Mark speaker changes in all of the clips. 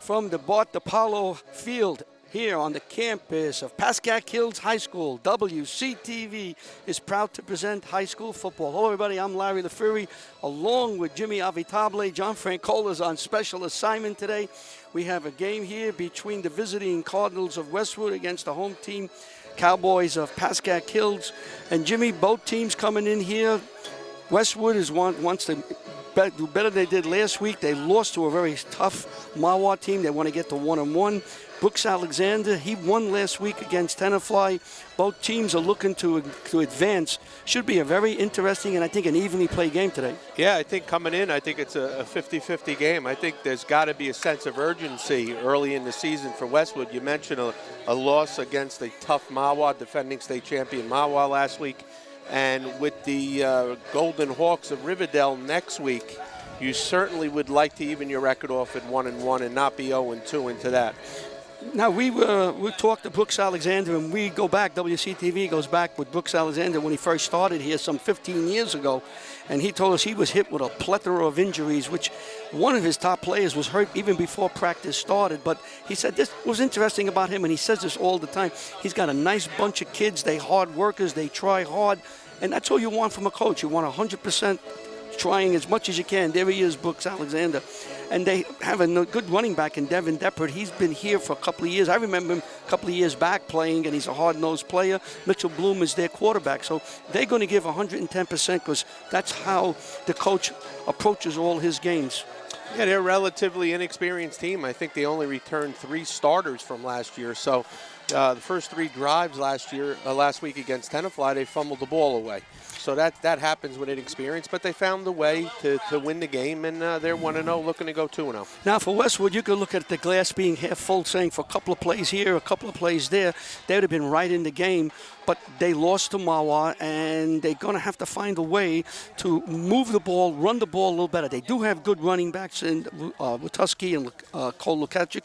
Speaker 1: from the Bart DiPaolo Field here on the campus of Pascack Hills High School. WCTV is proud to present high school football. Hello, everybody. I'm Larry LaFury, along with Jimmy Avitable. John Francola is on special assignment today. We have a game here between the visiting Cardinals of Westwood against the home team, Cowboys of Pascack Hills. And Jimmy, both teams coming in here. Westwood wants to do better than they did last week. They lost to a very tough Mawa team. They want to get to 1-1. Brooks Alexander, he won last week against Tenafly. Both teams are looking to advance. Should be a very interesting and I think an evenly played game today.
Speaker 2: Yeah, I think coming in, I think it's a 50-50 game. I think there's got to be a sense of urgency early in the season for Westwood. You mentioned a loss against a tough Mawa, defending state champion Mawa last week. And with the Golden Hawks of Riverdale next week, you certainly would like to even your record off at 1-1 and not be 0-2 into that.
Speaker 1: Now, we talked to Brooks Alexander, and we go back, WCTV goes back with Brooks Alexander when he first started here some 15 years ago, and he told us he was hit with a plethora of injuries, which one of his top players was hurt even before practice started. But he said this was interesting about him, and he says this all the time. He's got a nice bunch of kids. They hard workers. They try hard, and that's all you want from a coach. You want 100% trying as much as you can. There he is, Brooks Alexander. And they have a good running back in Devin Deppert. He's been here for a couple of years. I remember him a couple of years back playing, and he's a hard-nosed player. Mitchell Bloom is their quarterback. So they're going to give 110% because that's how the coach approaches all his games.
Speaker 2: Yeah, they're a relatively inexperienced team. I think they only returned 3 starters from last year. So the first 3 drives last week against Tenafly, they fumbled the ball away. So that happens with inexperience, but they found a way to win the game, and they're 1-0, looking to go 2-0.
Speaker 1: Now, for Westwood, you could look at the glass being half full, saying for a couple of plays here, a couple of plays there, they would have been right in the game, but they lost to Mawa, and they're going to have to find a way to move the ball, run the ball a little better. They do have good running backs in Watuski and Cole Lukacic,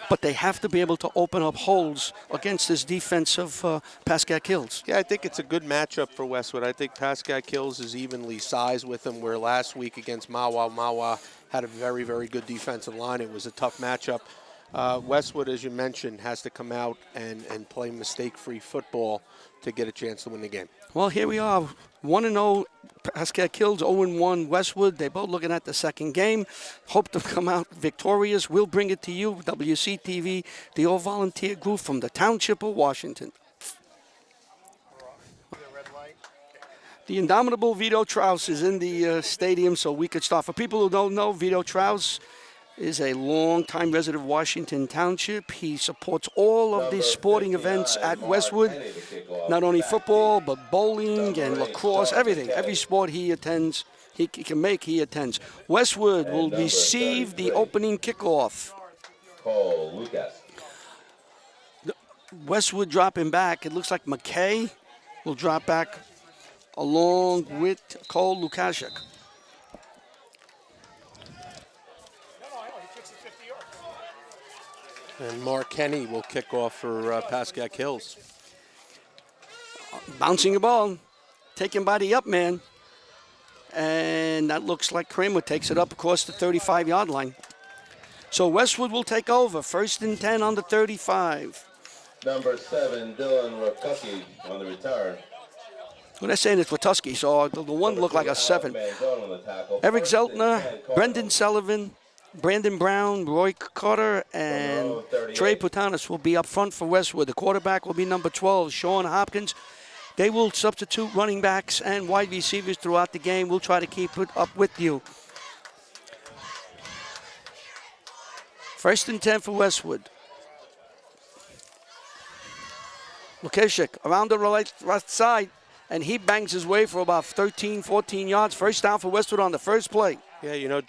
Speaker 1: but they have to be able to open up holes against this defense of Pascack Hills.
Speaker 2: Yeah, I think it's a good matchup for Westwood. I think Pascack Hills is evenly sized with them, where last week against Mawa had a very, very good defensive line. It was a tough matchup. Westwood, as you mentioned, has to come out and play mistake-free football to get a chance to win the game.
Speaker 1: Well, here we are, 1-0, Pascack Hills, 0-1, Westwood. They're both looking at the second game. Hope to come out victorious. We'll bring it to you, WCTV, the all-volunteer group from the Township of Washington. The indomitable Vito Trouse is in the stadium, so we could start. For people who don't know, Vito Trouse is a long-time resident of Washington Township. He supports all of these sporting events at Westwood, not only football, but bowling and lacrosse, everything. Every sport he attends, he can make, he attends. Westwood will receive the opening kickoff. Westwood dropping back. It looks like McKay will drop back along with Cole Lukacic.
Speaker 2: And Mark Kenny will kick off for Pascack Hills.
Speaker 1: Bouncing the ball, taken by the up man. And that looks like Kramer takes it up across the 35-yard line. So Westwood will take over. 1st and 10 on the 35.
Speaker 3: Number 7, Dylan Rakucki on the return.
Speaker 1: Well, they're saying it's Watuski, so the one looked like a 7. Eric Zeltner, Brendan Sullivan, Brandon Brown, Roy Carter, and Trey Putanis will be up front for Westwood. The quarterback will be number 12, Sean Hopkins. They will substitute running backs and wide receivers throughout the game. We'll try to keep it up with you. 1st and 10 for Westwood. Lukashik around the right side, and he bangs his way for about 13, 14 yards. 1st down for Westwood on the first play.
Speaker 2: Yeah, you know,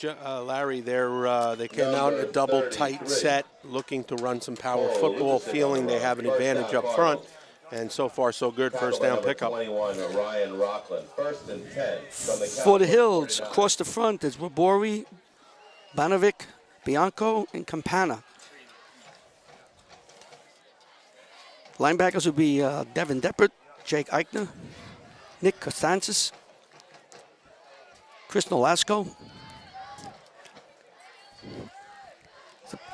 Speaker 2: Larry, they came out in a double tight set, looking to run some power football, feeling they have an advantage up front. And so far, so good. 1st down pickup.
Speaker 1: For the Hills, across the front is Wabori, Banovic, Bianco, and Campana. Linebackers will be Devin Deppert, Jake Eichner, Nick Costanzas, Chris Nolasco.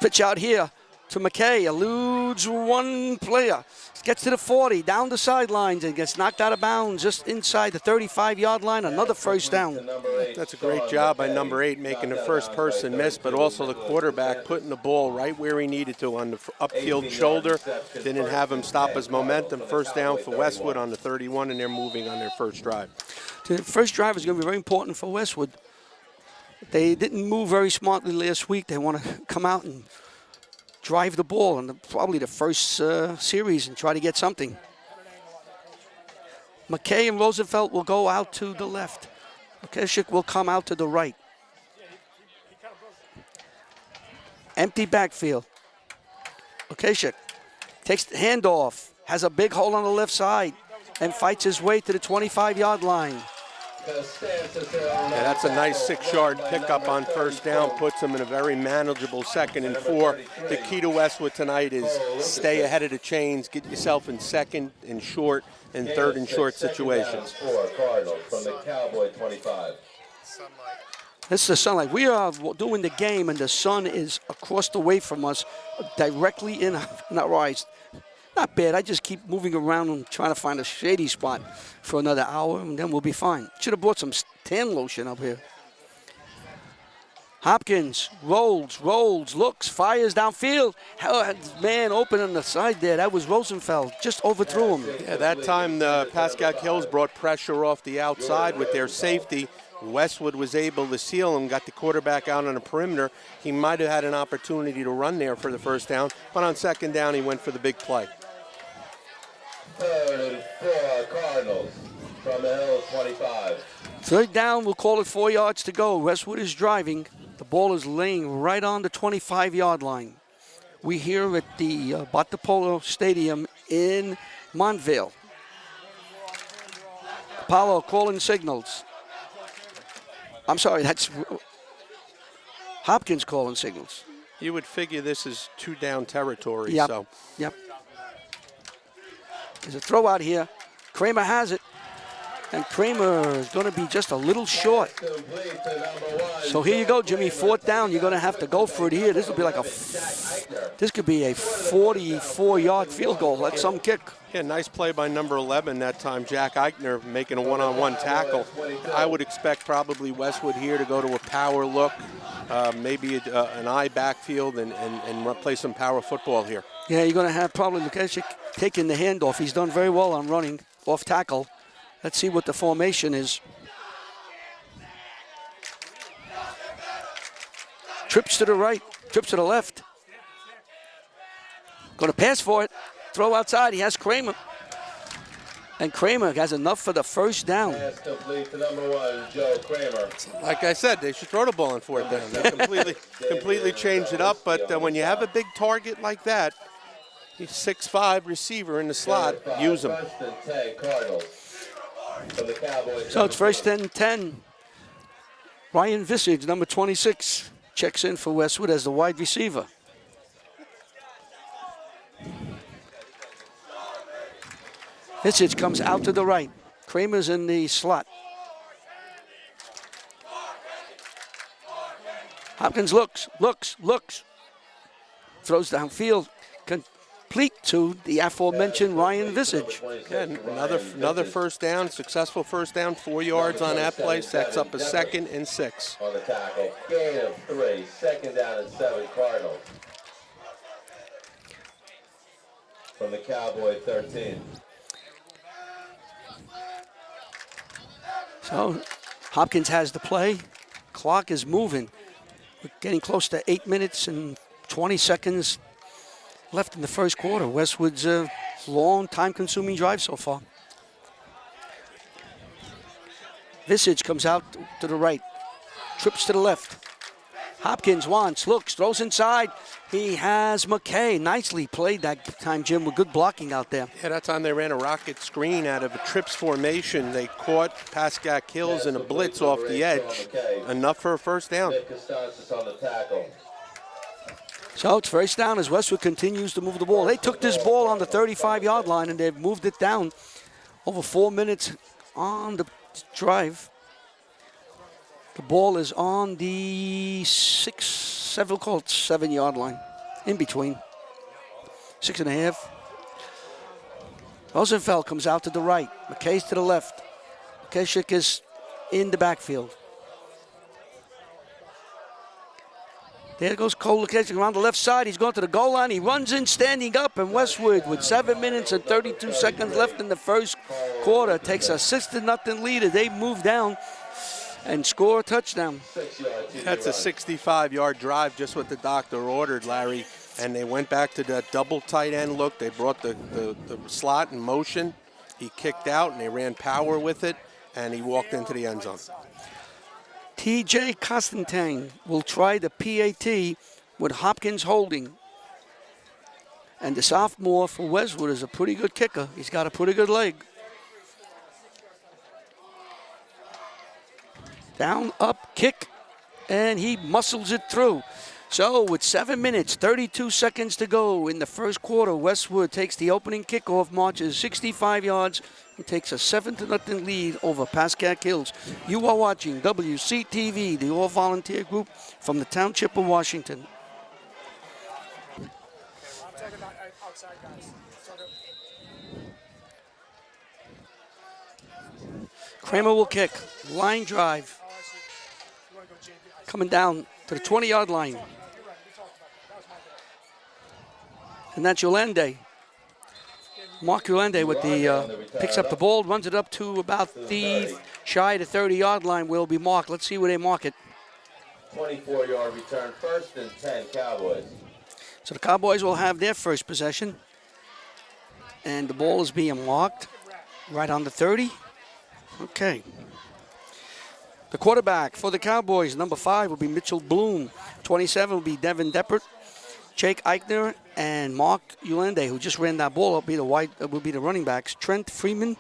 Speaker 1: Pitch out here to McKay, eludes one player, gets to the 40, down the sidelines, and gets knocked out of bounds just inside the 35-yard line. Another first down.
Speaker 2: That's a great job by number 8, making the first person miss, but also the quarterback putting the ball right where he needed to on the upfield shoulder. Didn't have him stop his momentum. First down for Westwood on the 31, and they're moving on their first drive.
Speaker 1: The first drive is going to be very important for Westwood. They didn't move very smartly last week. They want to come out and drive the ball in probably the first series and try to get something. McKay and Roosevelt will go out to the left. Pascack will come out to the right. Empty backfield. Pascack takes the handoff, has a big hole on the left side, and fights his way to the 25-yard line.
Speaker 2: Yeah, that's a nice 6-yard pickup on first down, puts them in a very manageable 2nd and 4. The key to Westwood tonight is stay ahead of the chains, get yourself in 2nd and short and 3rd and short situations.
Speaker 3: From the Cowboy 25.
Speaker 1: This is the sunlight. We are doing the game, and the sun is across the way from us, directly in our eyes. Not bad. I just keep moving around and trying to find a shady spot for another hour, and then we'll be fine. Should have brought some tan lotion up here. Hopkins rolls, looks, fires downfield. Man open on the side there. That was Rosenfeld. Just overthrew him.
Speaker 2: Yeah, that time the Pascack Hills brought pressure off the outside with their safety. Westwood was able to seal him, got the quarterback out on the perimeter. He might have had an opportunity to run there for the first down, but on 2nd down he went for the big play.
Speaker 3: 3rd and 4 Cardinals from the Hills 25.
Speaker 1: 3rd down, we'll call it 4 yards to go. Westwood is driving. The ball is laying right on the 25-yard line. We here at the Batapolo Stadium in Montvale. Apollo calling signals. I'm sorry, that's Hopkins calling signals.
Speaker 2: You would figure this is 2-down territory.
Speaker 1: Yep.
Speaker 2: So.
Speaker 1: Yep. There's a throw out here. Kramer has it. And Kramer is going to be just a little short. So here you go, Jimmy. 4th down. You're going to have to go for it here. This will be like this could be a 44-yard field goal. That's some kick.
Speaker 2: Yeah, nice play by number 11 that time. Jack Eichner making a one-on-one tackle. I would expect probably Westwood here to go to a power look, maybe an eye backfield and play some power football here.
Speaker 1: Yeah, you're going to have probably Lukashik taking the handoff. He's done very well on running off tackle. Let's see what the formation is. Trips to the right, trips to the left. Going to pass for it. Throw outside. He has Kramer. And Kramer has enough for the first down.
Speaker 3: Pass complete to number 1, Joe Kramer.
Speaker 2: Like I said, they should throw the ball on 4th down. They completely changed it up. But when you have a big target like that, he's 6'5" receiver in the slot, use him.
Speaker 1: So it's 1st and 10. Ryan Visage, number 26, checks in for Westwood as the wide receiver. Visage comes out to the right. Kramer's in the slot. Hopkins looks. Throws downfield. Complete to the aforementioned Ryan Visage.
Speaker 2: Yeah, another first down, successful first down, 4 yards on that play, sets up a 2nd and 6.
Speaker 3: On the tackle, gain of 3, 2nd down and 7 Cardinals. From the Cowboy 13.
Speaker 1: So Hopkins has the play. Clock is moving. We're getting close to 8 minutes and 20 seconds left in the first quarter. Westwood's a long, time-consuming drive so far. Visage comes out to the right, trips to the left. Hopkins wants, looks, throws inside. He has McKay. Nicely played that time, Jim, with good blocking out there.
Speaker 2: Yeah, that time they ran a rocket screen out of a trips formation. They caught Pascack Hills in a blitz off the edge. Enough for a first down.
Speaker 1: So it's first down as Westwood continues to move the ball. They took this ball on the 35-yard line, and they've moved it down over 4 minutes on the drive. The ball is on the 7-yard line, in between. 6.5. Rosenfeld comes out to the right. McKay's to the left. Keshick is in the backfield. There goes Cole Keshick around the left side. He's going to the goal line. He runs in standing up, and Westwood, with 7 minutes and 32 seconds left in the first quarter, takes a 6-0 lead as they move down and score a touchdown.
Speaker 2: That's a 65-yard drive, just what the doctor ordered, Larry. And they went back to that double tight end look. They brought the slot in motion. He kicked out, and they ran power with it, and he walked into the end zone.
Speaker 1: T.J. Constantine will try the PAT with Hopkins holding. And the sophomore for Westwood is a pretty good kicker. He's got a pretty good leg. Down, up, kick, and he muscles it through. So with 7 minutes, 32 seconds to go in the first quarter, Westwood takes the opening kickoff, marches 65 yards, and takes a 7-0 lead over Pascack Hills. You are watching WCTV, the all-volunteer group from the Township of Washington. Kramer will kick. Line drive. Coming down to the 20-yard line. And that's Yolande. Mark Yolande with the picks up the ball, runs it up to about the shy of the 30-yard line. Will be marked. Let's see where they mark it.
Speaker 3: 24-yard return, 1st and 10, Cowboys.
Speaker 1: So the Cowboys will have their first possession. And the ball is being marked right on the 30. Okay. The quarterback for the Cowboys, number 5, will be Mitchell Bloom. 27 will be Devin Deppert. Jake Eichner and Mark Yolande, who just ran that ball, will be the running backs. Trent Freeman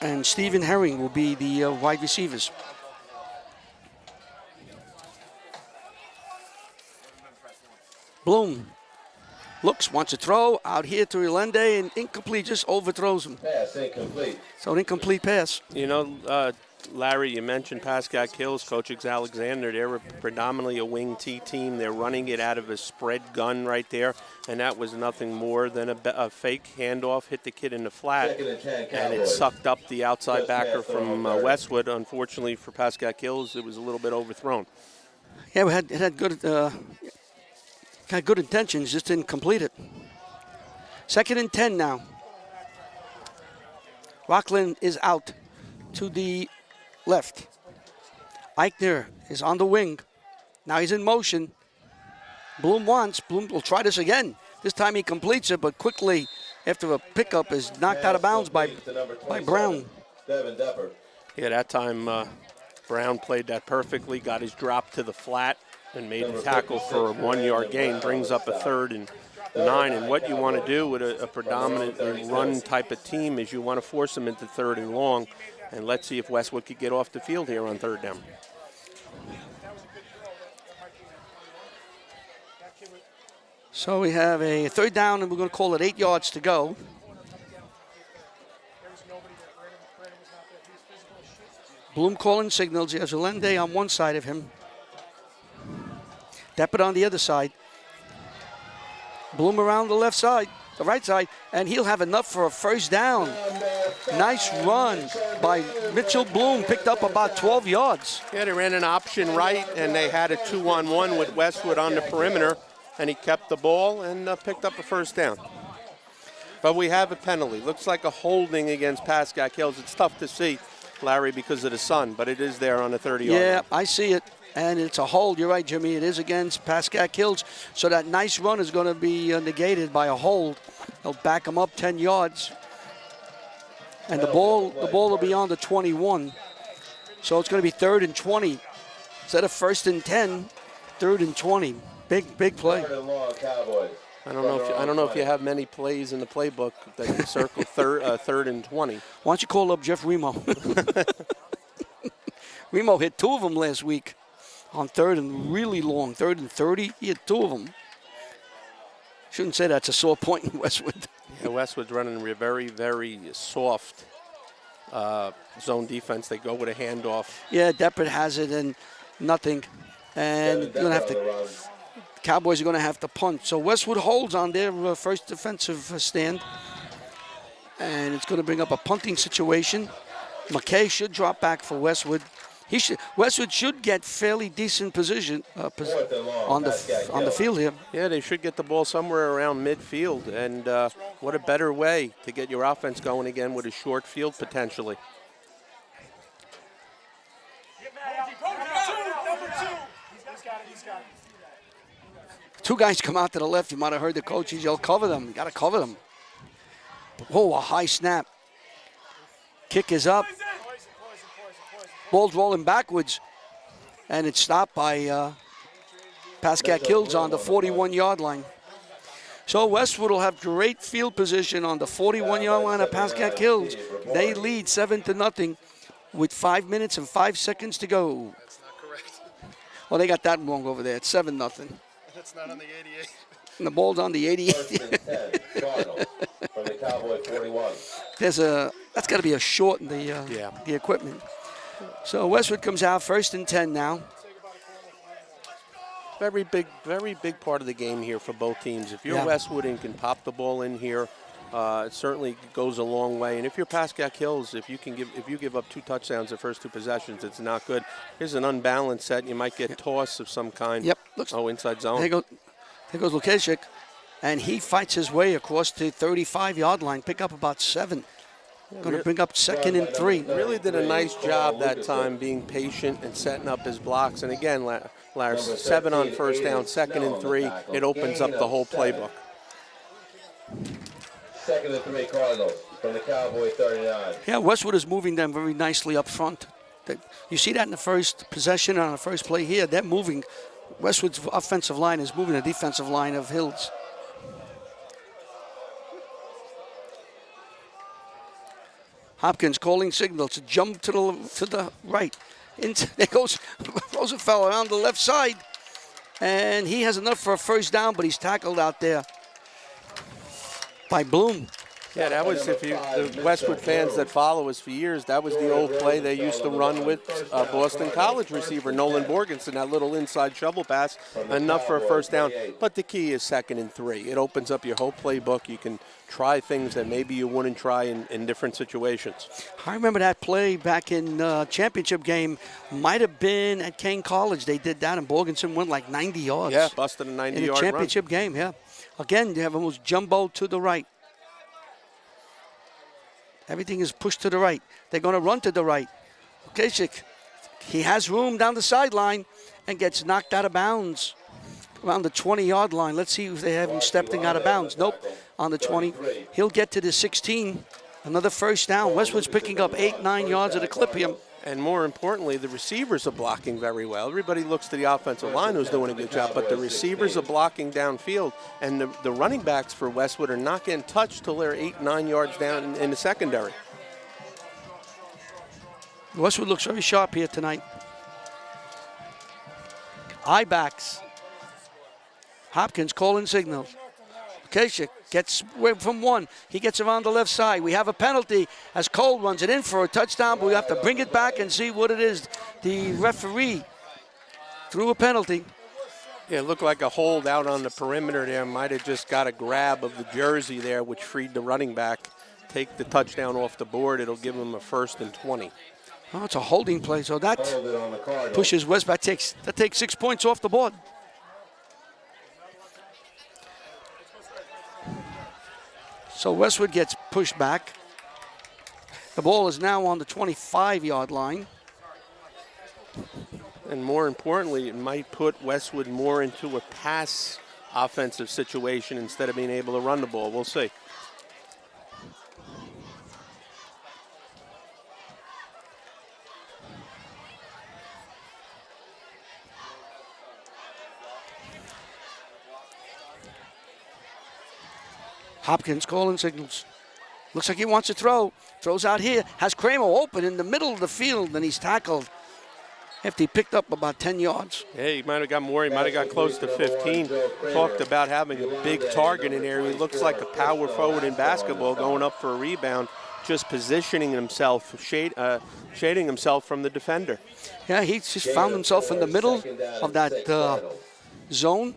Speaker 1: and Stephen Herring will be the wide receivers. Bloom looks, wants to throw out here to Yolande, and incomplete, just overthrows him.
Speaker 3: Pass incomplete.
Speaker 1: So an incomplete pass.
Speaker 2: You know, Larry, you mentioned Pascack Hills, Coach Alexander. They're predominantly a wing T team. They're running it out of a spread gun right there, and that was nothing more than a fake handoff, hit the kid in the flat, and it sucked up the outside backer from Westwood. Unfortunately for Pascack Hills, it was a little bit overthrown.
Speaker 1: Yeah, it had good intentions, just didn't complete it. 2nd and 10 now. Rockland is out to the left. Eichner is on the wing. Now he's in motion. Bloom will try this again. This time he completes it, but quickly, after a pickup, is knocked out of bounds by Brown.
Speaker 2: Yeah, that time Brown played that perfectly, got his drop to the flat, and made the tackle for a 1-yard gain, brings up a 3rd and 9. And what you want to do with a predominantly run type of team is you want to force them into 3rd and long. And let's see if Westwood could get off the field here on 3rd down.
Speaker 1: So we have a 3rd down, and we're going to call it 8 yards to go. Bloom calling signals. He has Yolande on one side of him. Deppert on the other side. Bloom around the left side, the right side, and he'll have enough for a 1st down. Nice run by Mitchell Bloom, picked up about 12 yards.
Speaker 2: Yeah, they ran an option right, and they had a 2-on-1 with Westwood on the perimeter, and he kept the ball and picked up a 1st down. But we have a penalty. Looks like a holding against Pascack Hills. It's tough to see, Larry, because of the sun, but it is there on the 30-yard line.
Speaker 1: Yeah, I see it. And it's a hold. You're right, Jimmy. It is against Pascack Hills. So that nice run is going to be negated by a hold. They'll back him up 10 yards. And the ball will be on the 21. So it's going to be 3rd and 20. Instead of 1st and 10, 3rd and 20. Big play.
Speaker 2: I don't know if you have many plays in the playbook that you circle 3rd and 20.
Speaker 1: Why don't you call up Jeff Remo? Remo hit 2 of them last week. On 3rd and really long, 3rd and 30, he had 2 of them. Shouldn't say that's a sore point in Westwood.
Speaker 2: Yeah, Westwood's running very, very soft zone defense. They go with a handoff.
Speaker 1: Yeah, Deppert has it and nothing. And you're gonna have to. Cowboys are going to have to punt. So Westwood holds on their first defensive stand. And it's going to bring up a punting situation. McKay should drop back for Westwood. Westwood should get fairly decent position on the field here.
Speaker 2: Yeah, they should get the ball somewhere around midfield. And what a better way to get your offense going again with a short field potentially.
Speaker 1: Two guys come out to the left. You might have heard the coaches yell, cover them. You got to cover them. Oh, a high snap. Kick is up. Ball's rolling backwards. And it's stopped by Pascack Hills on the 41-yard line. So Westwood will have great field position on the 41-yard line of Pascack Hills. They lead 7-0 with 5 minutes and 5 seconds to go.
Speaker 4: That's not correct.
Speaker 1: Well, they got that wrong over there. It's 7-0.
Speaker 4: That's not on the 88.
Speaker 1: And the ball's on the 88.
Speaker 3: From the Cowboy 41.
Speaker 1: That's got to be a short in the equipment. So Westwood comes out 1st and 10 now.
Speaker 2: Very big part of the game here for both teams. If you're Westwood and can pop the ball in here, it certainly goes a long way. And if you're Pascack Hills, if you give up 2 touchdowns the first 2 possessions, it's not good. Here's an unbalanced set. You might get toss of some kind.
Speaker 1: Yep.
Speaker 2: Inside zone.
Speaker 1: There goes Lukashik, and he fights his way across the 35-yard line. Pick up about 7. Going to bring up 2nd and 3.
Speaker 2: Really did a nice job that time being patient and setting up his blocks. And again, Lars, 7 on first down, 2nd and 3. It opens up the whole playbook.
Speaker 3: 2nd and 3 Cardinals from the Cowboy 39.
Speaker 1: Yeah, Westwood is moving them very nicely up front. You see that in the first possession on the first play here. They're moving. Westwood's offensive line is moving the defensive line of Hills. Hopkins calling signals to jump to the right. There goes Rosenfeld around the left side. And he has enough for a first down, but he's tackled out there by Bloom.
Speaker 2: Yeah, that was, if you, the Westwood fans that follow us for years, that was the old play they used to run with Boston College receiver Nolan Borgenson, that little inside shovel pass, enough for a first down. But the key is 2nd and 3. It opens up your whole playbook. You can try things that maybe you wouldn't try in different situations. I
Speaker 1: remember that play back in championship game. Might have been at Kane College. They did that, and Borgenson went like 90 yards.
Speaker 2: Yeah, busted a 90-yard run.
Speaker 1: In a championship game, yeah. Again, you have almost jumbo to the right. Everything is pushed to the right. They're going to run to the right. Lukashik, he has room down the sideline and gets knocked out of bounds around the 20-yard line. Let's see if they have him stepping out of bounds. Nope, on the 20. He'll get to the 16. Another first down. Westwood's picking up 8-9 yards at a clip here.
Speaker 2: And more importantly, the receivers are blocking very well. Everybody looks to the offensive line who's doing a good job, but the receivers are blocking downfield, and the running backs for Westwood are not getting touched till they're 8-9 yards down in the secondary.
Speaker 1: Westwood looks very sharp here tonight. Eye backs. Hopkins calling signals. Kasich gets away from 1. He gets around the left side. We have a penalty as Cole runs it in for a touchdown, but we have to bring it back and see what it is. The referee threw a penalty.
Speaker 2: Yeah, it looked like a hold out on the perimeter there. Might have just got a grab of the jersey there, which freed the running back. Take the touchdown off the board. It'll give him a 1st and 20.
Speaker 1: Oh, it's a holding play, so that pushes West back. That takes 6 points off the board. So Westwood gets pushed back. The ball is now on the 25-yard line.
Speaker 2: And more importantly, it might put Westwood more into a pass offensive situation instead of being able to run the ball. We'll see.
Speaker 1: Hopkins calling signals. Looks like he wants to throw. Throws out here. Has Kramer open in the middle of the field, and he's tackled after he picked up about 10 yards.
Speaker 2: Yeah, he might have got more. He might have got close to 15. Talked about having a big target in there. He looks like a power forward in basketball going up for a rebound. just positioning himself, shading himself from the defender.
Speaker 1: Yeah, he just found himself in the middle of that zone.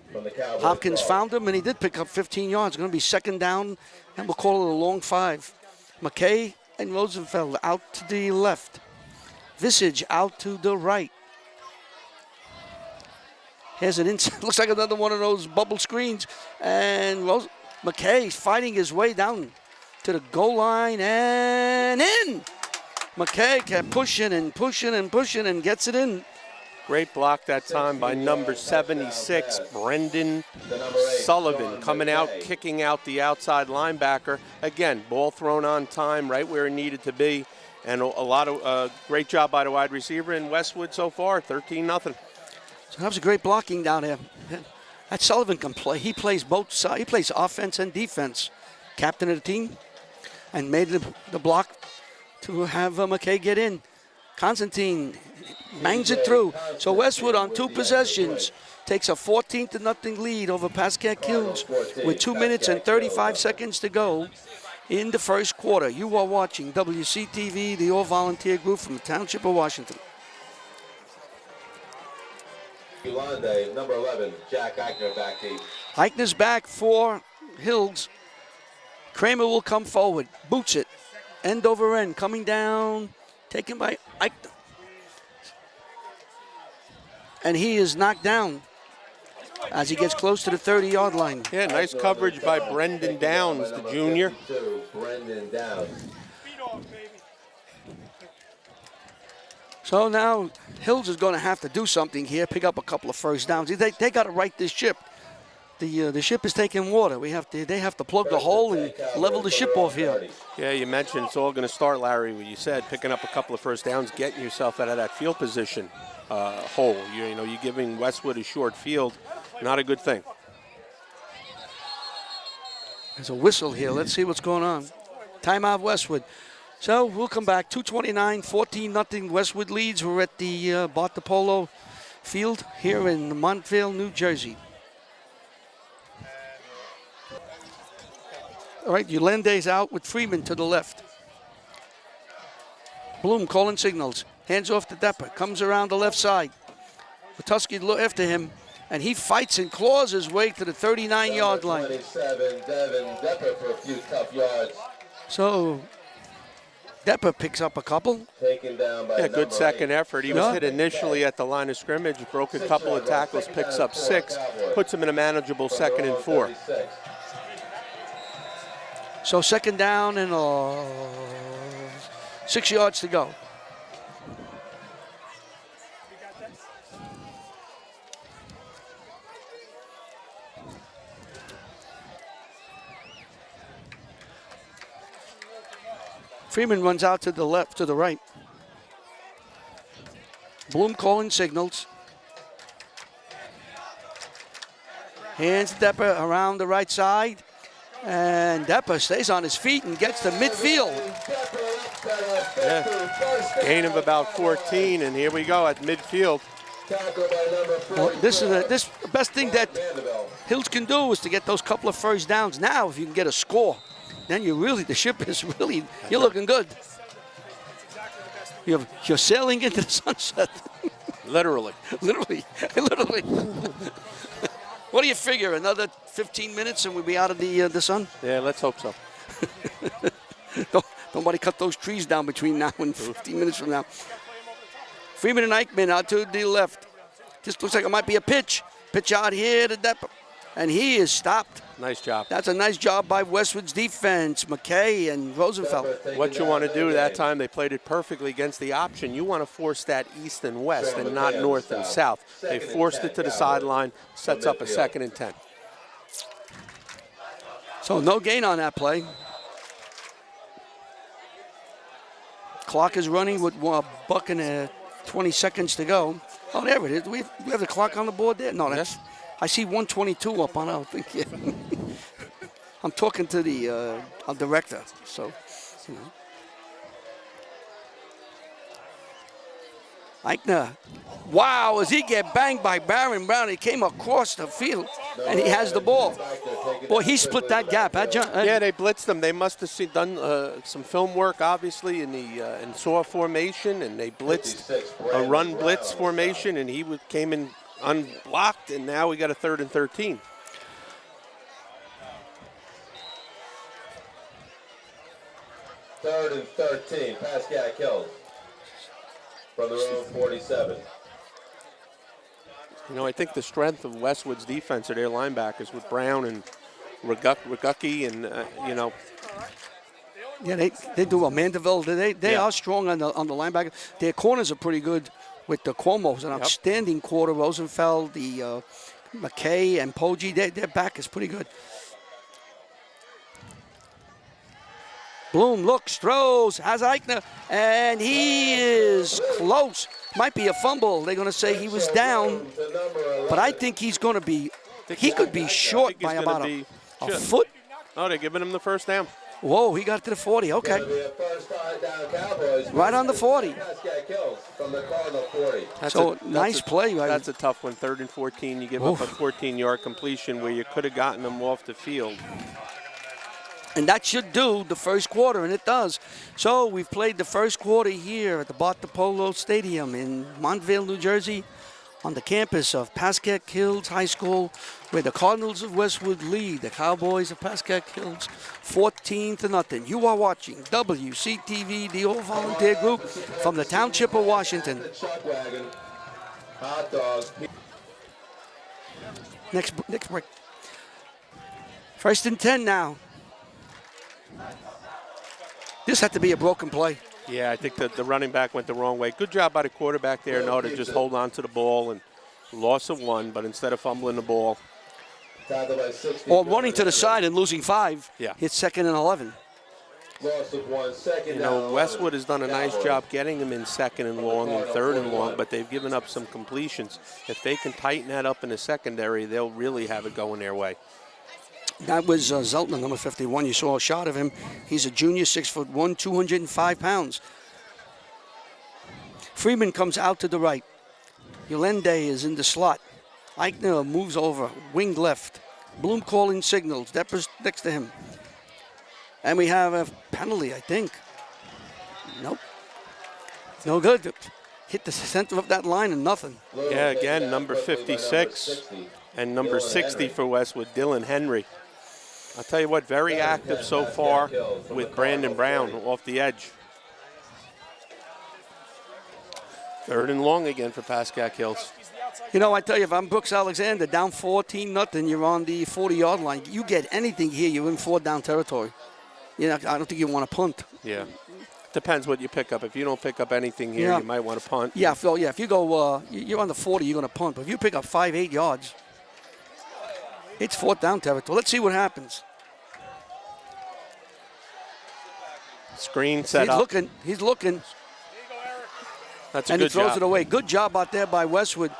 Speaker 1: Hopkins found him, and he did pick up 15 yards. It's going to be second down, and we'll call it a long 5. McKay and Rosenfeld out to the left. Visage out to the right. Here's an inside. Looks like another one of those bubble screens. And McKay fighting his way down to the goal line and in. McKay kept pushing and pushing and pushing and gets it in.
Speaker 2: Great block that time by number 76, Brendan Sullivan, coming out, kicking out the outside linebacker. Again, ball thrown on time, right where it needed to be. And a lot of great job by the wide receiver in Westwood so far, 13-0.
Speaker 1: So that was a great blocking down there. That Sullivan can play. He plays both sides. He plays offense and defense. Captain of the team, and made the block to have McKay get in. Constantine bangs it through. So Westwood on 2 possessions takes a 14-0 lead over Pascack Hills with 2 minutes and 35 seconds to go in the first quarter. You are watching WCTV, the all-volunteer group from the Township of Washington.
Speaker 3: Ulande, number 11, Jack Eichner back deep.
Speaker 1: Eichner's back for Hills. Kramer will come forward, boots it, end over end, coming down, taken by Eichner. And he is knocked down as he gets close to the 30-yard line.
Speaker 2: Yeah, nice coverage by Brendan Downs, the junior.
Speaker 3: Brendan Downs.
Speaker 1: So now Hills is going to have to do something here, pick up a couple of first downs. They got to right this ship. The ship is taking water. They have to plug the hole and level the ship off here.
Speaker 2: Yeah, you mentioned it's all going to start, Larry, what you said, picking up a couple of first downs, getting yourself out of that field position hole. You're giving Westwood a short field, not a good thing.
Speaker 1: There's a whistle here. Let's see what's going on. Timeout Westwood. So we'll come back. 2:29, 14-0 Westwood leads. We're at the Bart DiPolo Field here in Montville, New Jersey. All right, Ulande's out with Freeman to the left. Bloom calling signals. Hands off to Depper. Comes around the left side. Watuski after him, and he fights and claws his way to the 39-yard line.
Speaker 3: 27, Devin Depper for a few tough yards.
Speaker 1: So Depper picks up a couple.
Speaker 3: Taken down by
Speaker 2: Good second effort. He was hit initially at the line of scrimmage, broke a couple of tackles, picks up 6, puts him in a manageable 2nd and 4.
Speaker 1: So second down and 6 yards to go. Freeman runs out to the left, to the right. Bloom calling signals. Hands Depper around the right side. And Depper stays on his feet and gets to midfield.
Speaker 2: Yeah. Gain of about 14, and here we go at midfield.
Speaker 1: Well, this is the best thing that Hills can do is to get those couple of first downs. Now, if you can get a score, then the ship is really, you're looking good. You're sailing into the sunset.
Speaker 2: Literally.
Speaker 1: Literally. What do you figure? Another 15 minutes and we'll be out of the sun?
Speaker 2: Yeah, let's hope so.
Speaker 1: Nobody cut those trees down between now and 15 minutes from now. Freeman and Eichmann out to the left. Just looks like it might be a pitch. Pitch out here to Depper. And he is stopped.
Speaker 2: Nice job.
Speaker 1: That's a nice job by Westwood's defense, McKay and Rosenfeld.
Speaker 2: What you want to do that time, they played it perfectly against the option. You want to force that east and west and not north and south. They forced it to the sideline, sets up a 2nd and 10.
Speaker 1: So no gain on that play. Clock is running with a buck and 20 seconds to go. Oh, there it is. We have the clock on the board there? No, that's... I see 122 up on, I don't think yet. I'm talking to the director, so, you know. Eichner Wow, as he get banged by Baron Brown, he came across the field, and he has the ball. Boy, he split that gap.
Speaker 2: Yeah, they blitzed them. They must have done some film work, obviously, in saw formation, and they blitzed a run blitz formation, and he came in unblocked, and now we got a 3rd and 13.
Speaker 3: Third and 13. Pascack Hills from their own 47.
Speaker 2: You know, I think the strength of Westwood's defense are their linebackers with Brown and Regucki and, you know.
Speaker 1: Yeah, they do a Mandeville. They are strong on the linebacker. Their corners are pretty good with the Cuomo's an outstanding quarter. Rosenfeld, the McKay and Poggi, their back is pretty good. Bloom looks, throws, has Eichner, and he is close. Might be a fumble. They're going to say he was down, but I think he's going to be, he could be short by about a foot.
Speaker 2: Oh, they're giving him the first down.
Speaker 1: Whoa, he got to the 40, okay.
Speaker 3: Cowboys,
Speaker 1: right on the 40.
Speaker 3: Pascack Hills from the Cardinal 40.
Speaker 1: So nice play.
Speaker 2: That's a tough one, 3rd and 14. You give up a 14-yard completion where you could have gotten them off the field.
Speaker 1: And that should do the first quarter, and it does. So we've played the first quarter here at the Bartopolo Stadium in Montvale, New Jersey, on the campus of Pascack Hills High School, where the Cardinals of Westwood lead the Cowboys of Pascack Hills 14-0. You are watching WCTV, the all-volunteer group from the Township of Washington.
Speaker 3: Hot dogs.
Speaker 1: Next break. 1st and 10 now. This had to be a broken play.
Speaker 2: Yeah, I think that the running back went the wrong way. Good job by the quarterback there, to just hold on to the ball, and loss of 1, but instead of fumbling the ball.
Speaker 1: Or running to the side and losing 5, hit 2nd and 11.
Speaker 3: Loss of 1, second
Speaker 2: you know, Westwood has done a nice job getting them in 2nd and long and 3rd and long, but they've given up some completions. If they can tighten that up in the secondary, they'll really have it going their way.
Speaker 1: That was Zeltman, number 51. You saw a shot of him. He's a junior, 6'1", 205 pounds. Freeman comes out to the right. Yolende is in the slot. Eichner moves over, wing left. Bloom calling signals. Deppers next to him. And we have a penalty, I think. Nope. No good. Hit the center of that line and nothing.
Speaker 2: Yeah, again, number 56 and number 60 for Westwood, Dylan Henry. I'll tell you what, very active so far with Brandon Brown off the edge. 3rd and long again for Pascack Hills.
Speaker 1: You know, I tell you, if I'm Brooks Alexander, down 14-0, you're on the 40-yard line. You get anything here, you're in 4th down territory. You know, I don't think you want to punt.
Speaker 2: Yeah. Depends what you pick up. If you don't pick up anything here, you might want to punt.
Speaker 1: Yeah, Phil, if you go, you're on the 40, you're going to punt. But if you pick up 5-8 yards, it's 4th down territory. Let's see what happens.
Speaker 2: Screen set up.
Speaker 1: He's looking.
Speaker 2: That's a
Speaker 1: and
Speaker 2: good
Speaker 1: he throws
Speaker 2: job.
Speaker 1: it away. Good job out there by Westwood.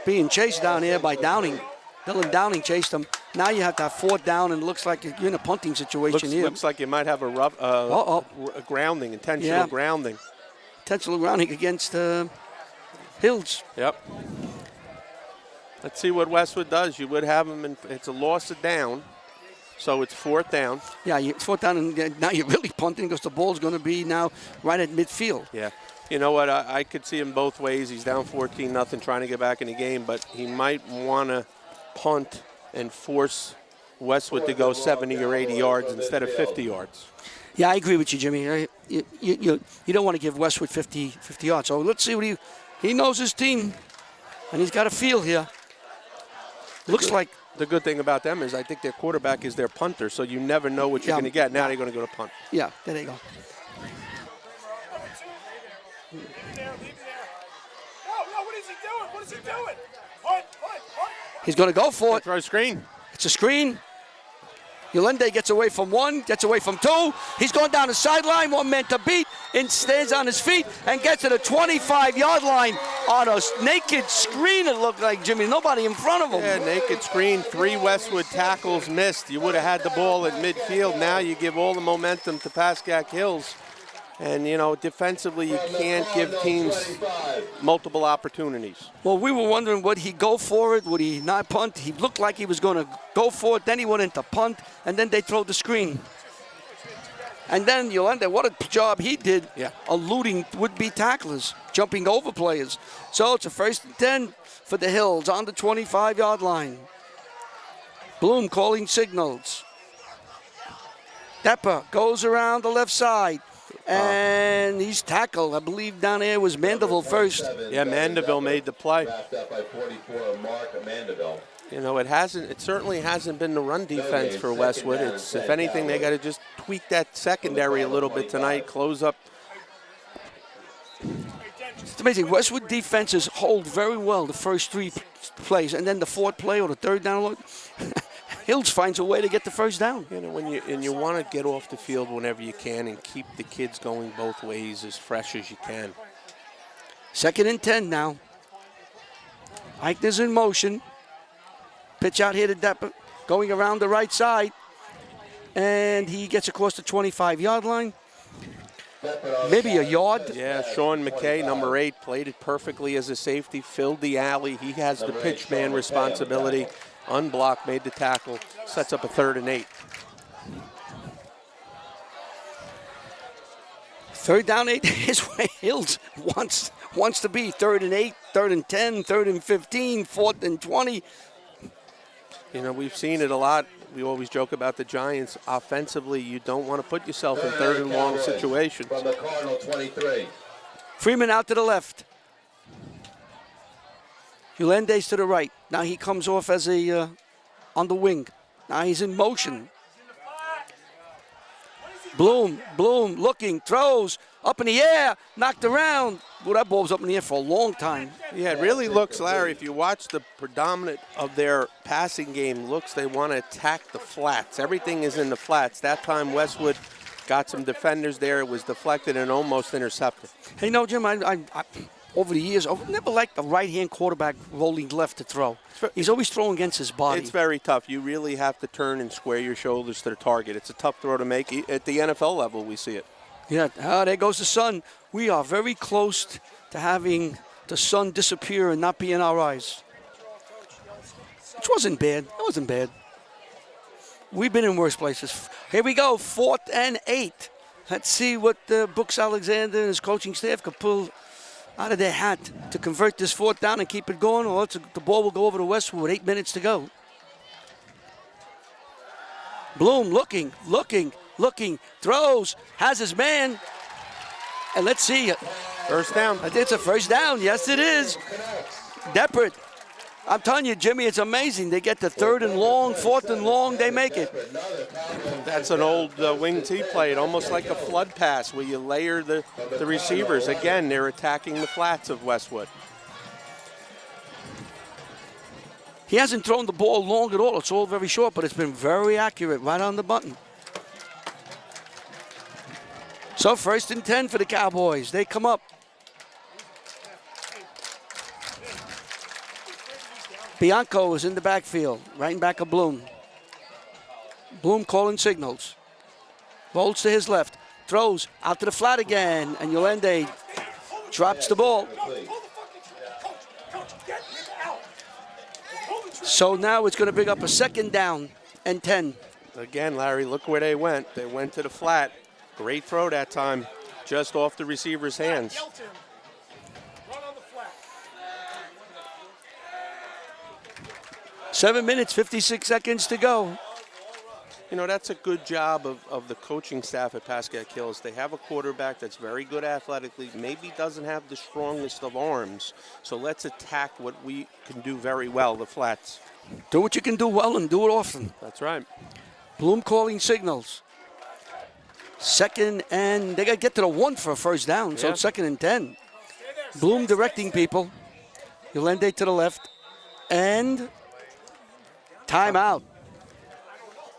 Speaker 1: Being chased down here by Downing. Dylan Downing chased him. Now you have to have 4th down, and it looks like you're in a punting situation here.
Speaker 2: Looks like you might have a grounding, intentional grounding.
Speaker 1: Intentional grounding against Hills.
Speaker 2: Yep. Let's see what Westwood does. You would have them, it's a loss of down, so it's 4th down.
Speaker 1: Yeah, it's 4th down, and now you're really punting because the ball's going to be now right at midfield.
Speaker 2: Yeah. You know what? I could see him both ways. He's down 14-0, trying to get back in the game, but he might want to punt and force Westwood to go 70 or 80 yards instead of 50 yards.
Speaker 1: Yeah, I agree with you, Jimmy. You don't want to give Westwood 50 yards. So let's see what he knows his team, and he's got a feel here. Looks like
Speaker 2: the good thing about them is I think their quarterback is their punter, so you never know what you're going to get. Now they're going to go to punt.
Speaker 1: Yeah, there they go.
Speaker 4: Leave him there. No, what is he doing? What is he doing? Punt.
Speaker 1: He's going to go for it.
Speaker 2: Throw a screen.
Speaker 1: It's a screen. Yolende gets away from 1, gets away from 2. He's going down the sideline, 1 man to beat, and stands on his feet and gets to the 25-yard line on a naked screen, it looked like, Jimmy. Nobody in front of him.
Speaker 2: Yeah, naked screen. 3 Westwood tackles missed. You would have had the ball at midfield. Now you give all the momentum to Pascack Hills. And, you know, defensively, you can't give teams multiple opportunities.
Speaker 1: Well, we were wondering, would he go for it? Would he not punt? He looked like he was going to go for it. Then he went into punt, and then they throw the screen. And then Yolanda, what a job he did, eluding would-be tacklers, jumping over players. So it's a 1st and 10 for the Hills on the 25-yard line. Bloom calling signals. Depper goes around the left side. And he's tackled. I believe down there was Mandeville first.
Speaker 2: Yeah, Mandeville made the play.
Speaker 3: Wrapped up by 44, Mark Mandeville.
Speaker 2: You know, it certainly hasn't been the run defense for Westwood. It's, if anything, they got to just tweak that secondary a little bit tonight, close up.
Speaker 1: It's amazing. Westwood defenses hold very well the first 3 plays, and then the 4th play or the 3rd down. Hills finds a way to get the 1st down.
Speaker 2: You know, when you want to get off the field whenever you can and keep the kids going both ways as fresh as you can.
Speaker 1: 2nd and 10 now. Eichner's in motion. Pitch out here to Depper, going around the right side. And he gets across the 25-yard line. Maybe a yard.
Speaker 2: Yeah, Sean McKay, number 8, played it perfectly as a safety, filled the alley. He has the pitch man responsibility. Unblocked, made the tackle, sets up a 3rd and 8.
Speaker 1: 3rd down 8 is where Hills wants to be. 3rd and 8, 3rd and 10, 3rd and 15, 4th and 20.
Speaker 2: You know, we've seen it a lot. We always joke about the Giants. Offensively, you don't want to put yourself in 3rd and long situations.
Speaker 3: From the Cardinal 23.
Speaker 1: Freeman out to the left. Hulendes to the right. Now he comes off as a on the wing. Now he's in motion. Bloom looking, throws, up in the air, knocked around. Well, that ball was up in the air for a long time.
Speaker 2: Yeah, it really looks, Larry, if you watch the predominant of their passing game, looks they want to attack the flats. Everything is in the flats. That time Westwood got some defenders there. It was deflected and almost intercepted.
Speaker 1: Hey, no, Jim, I over the years, I've never liked the right-hand quarterback rolling left to throw. He's always throwing against his body.
Speaker 2: It's very tough. You really have to turn and square your shoulders to the target. It's a tough throw to make. At the NFL level, we see it.
Speaker 1: Yeah, there goes the sun. We are very close to having the sun disappear and not be in our eyes. Which wasn't bad. It wasn't bad. We've been in worse places. Here we go, 4th and 8. Let's see what Brooks Alexander and his coaching staff could pull out of their hat to convert this 4th down and keep it going, or the ball will go over to Westwood with 8 minutes to go. Bloom looking, throws, has his man, and let's see.
Speaker 2: First down.
Speaker 1: It's a 1st down. Yes, it is. Deppert. I'm telling you, Jimmy, it's amazing. They get the 3rd and long, 4th and long, they make it.
Speaker 2: That's an old wing T play, almost like a flood pass where you layer the receivers. Again, they're attacking the flats of Westwood.
Speaker 1: He hasn't thrown the ball long at all. It's all very short, but it's been very accurate, right on the button. So 1st and 10 for the Cowboys. They come up. Bianco is in the backfield, right in back of Bloom. Bloom calling signals. Rolls to his left. Throws out to the flat again. And Yolande drops the ball. So now it's going to bring up a 2nd down and 10.
Speaker 2: Again, Larry, look where they went. They went to the flat. Great throw that time, just off the receiver's hands.
Speaker 1: 7 minutes, 56 seconds to go.
Speaker 2: You know, that's a good job of the coaching staff at Pascack Hills. They have a quarterback that's very good athletically, maybe doesn't have the strongest of arms. So let's attack what we can do very well, the flats.
Speaker 1: Do what you can do well and do it often.
Speaker 2: That's right.
Speaker 1: Bloom calling signals. 2nd and they got to get to the 1 for a 1st down, so it's 2nd and 10. Bloom directing people. Yolande to the left. And timeout.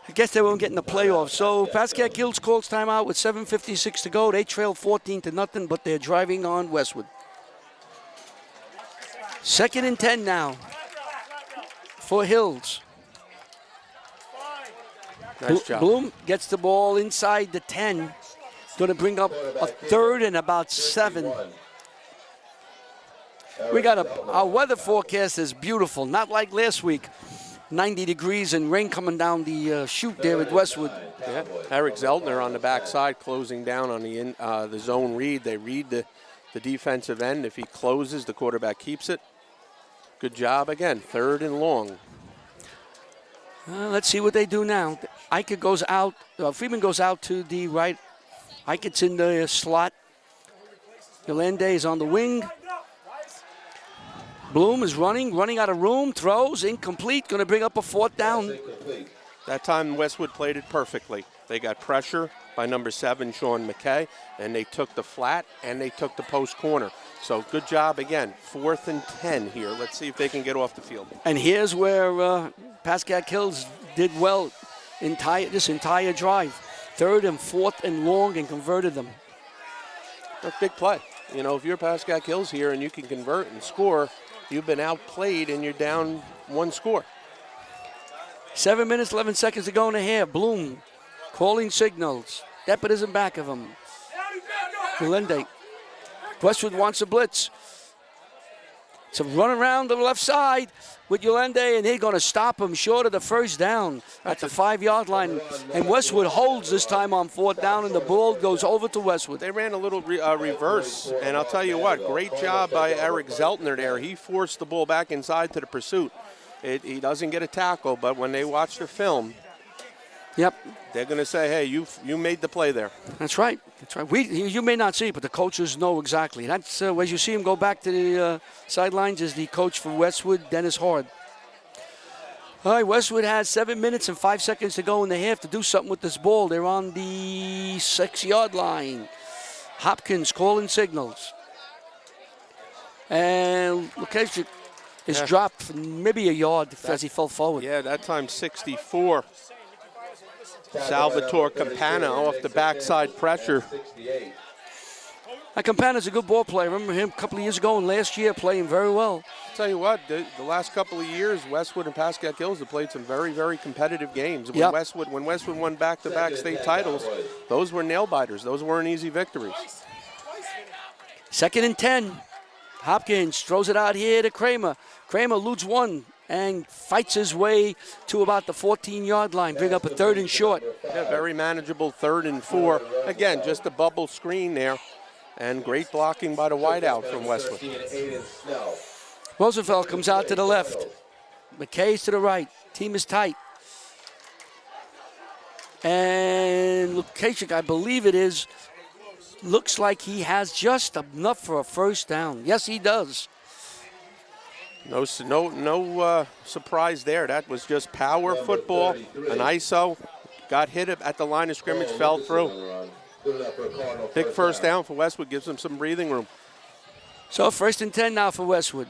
Speaker 1: I guess they won't get in the playoffs. So Pascack Hills calls timeout with 7:56 to go. They trail 14-0, but they're driving on Westwood. 2nd and 10 now for Hills.
Speaker 2: Nice job.
Speaker 1: Bloom gets the ball inside the 10. Going to bring up a third and about 7. We got our weather forecast is beautiful, not like last week. 90 degrees and rain coming down the chute there at Westwood.
Speaker 2: Yeah. Eric Zeltner on the backside closing down on the zone read. They read the defensive end. If he closes, the quarterback keeps it. Good job again, 3rd and long.
Speaker 1: Let's see what they do now. Ike goes out. Freeman goes out to the right. Ike's in the slot. Yolande is on the wing. Bloom is running out of room, throws, incomplete, going to bring up a 4th down.
Speaker 2: That time Westwood played it perfectly. They got pressure by number 7, Sean McKay, and they took the flat and they took the post corner. So good job again. 4th and 10 here. Let's see if they can get off the field.
Speaker 1: And here's where Pascack Hills did well this entire drive. 3rd and 4th and long and converted them.
Speaker 2: That's a big play. You know, if you're Pascack Hills here and you can convert and score, you've been outplayed and you're down 1 score.
Speaker 1: 7 minutes, 11 seconds to go in the half. Bloom calling signals. Deppert is in back of him. Yolande. Westwood wants a blitz. So run around the left side with Yolande, and he's going to stop him short of the 1st down at the 5-yard line. And Westwood holds this time on 4th down, and the ball goes over to Westwood.
Speaker 2: They ran a little reverse, and I'll tell you what, great job by Eric Zeltner there. He forced the ball back inside to the pursuit. He doesn't get a tackle, but when they watch the film,
Speaker 1: yep,
Speaker 2: they're going to say, hey, you made the play there.
Speaker 1: That's right. That's right. You may not see it, but the coaches know exactly. That's as you see him go back to the sidelines is the coach for Westwood, Dennis Hard. All right, Westwood has 7 minutes and 5 seconds to go in the half to do something with this ball. They're on the 6-yard line. Hopkins calling signals. And Lukashik is dropped for maybe a yard as he fell forward.
Speaker 2: Yeah, that time 64. Salvatore Campana off the backside pressure.
Speaker 1: Campana's a good ball player. I remember him a couple of years ago and last year playing very well.
Speaker 2: I'll tell you what, the last couple of years, Westwood and Pascack Hills have played some very, very competitive games. When Westwood won back-to-back state titles, those were nail-biters. Those weren't easy victories.
Speaker 1: 2nd and 10. Hopkins throws it out here to Kramer. Kramer eludes 1 and fights his way to about the 14-yard line. Bring up a 3rd and short.
Speaker 2: Yeah, very manageable 3rd and 4. Again, just a bubble screen there. And great blocking by the wideout from Westwood.
Speaker 1: Roosevelt comes out to the left. McKay's to the right. Team is tight. And Lukashik, I believe it is, looks like he has just enough for a 1st down. Yes, he does.
Speaker 2: No surprise there. That was just power football. An ISO. Got hit at the line of scrimmage, fell through. Big 1st down for Westwood, gives them some breathing room.
Speaker 1: So 1st and 10 now for Westwood.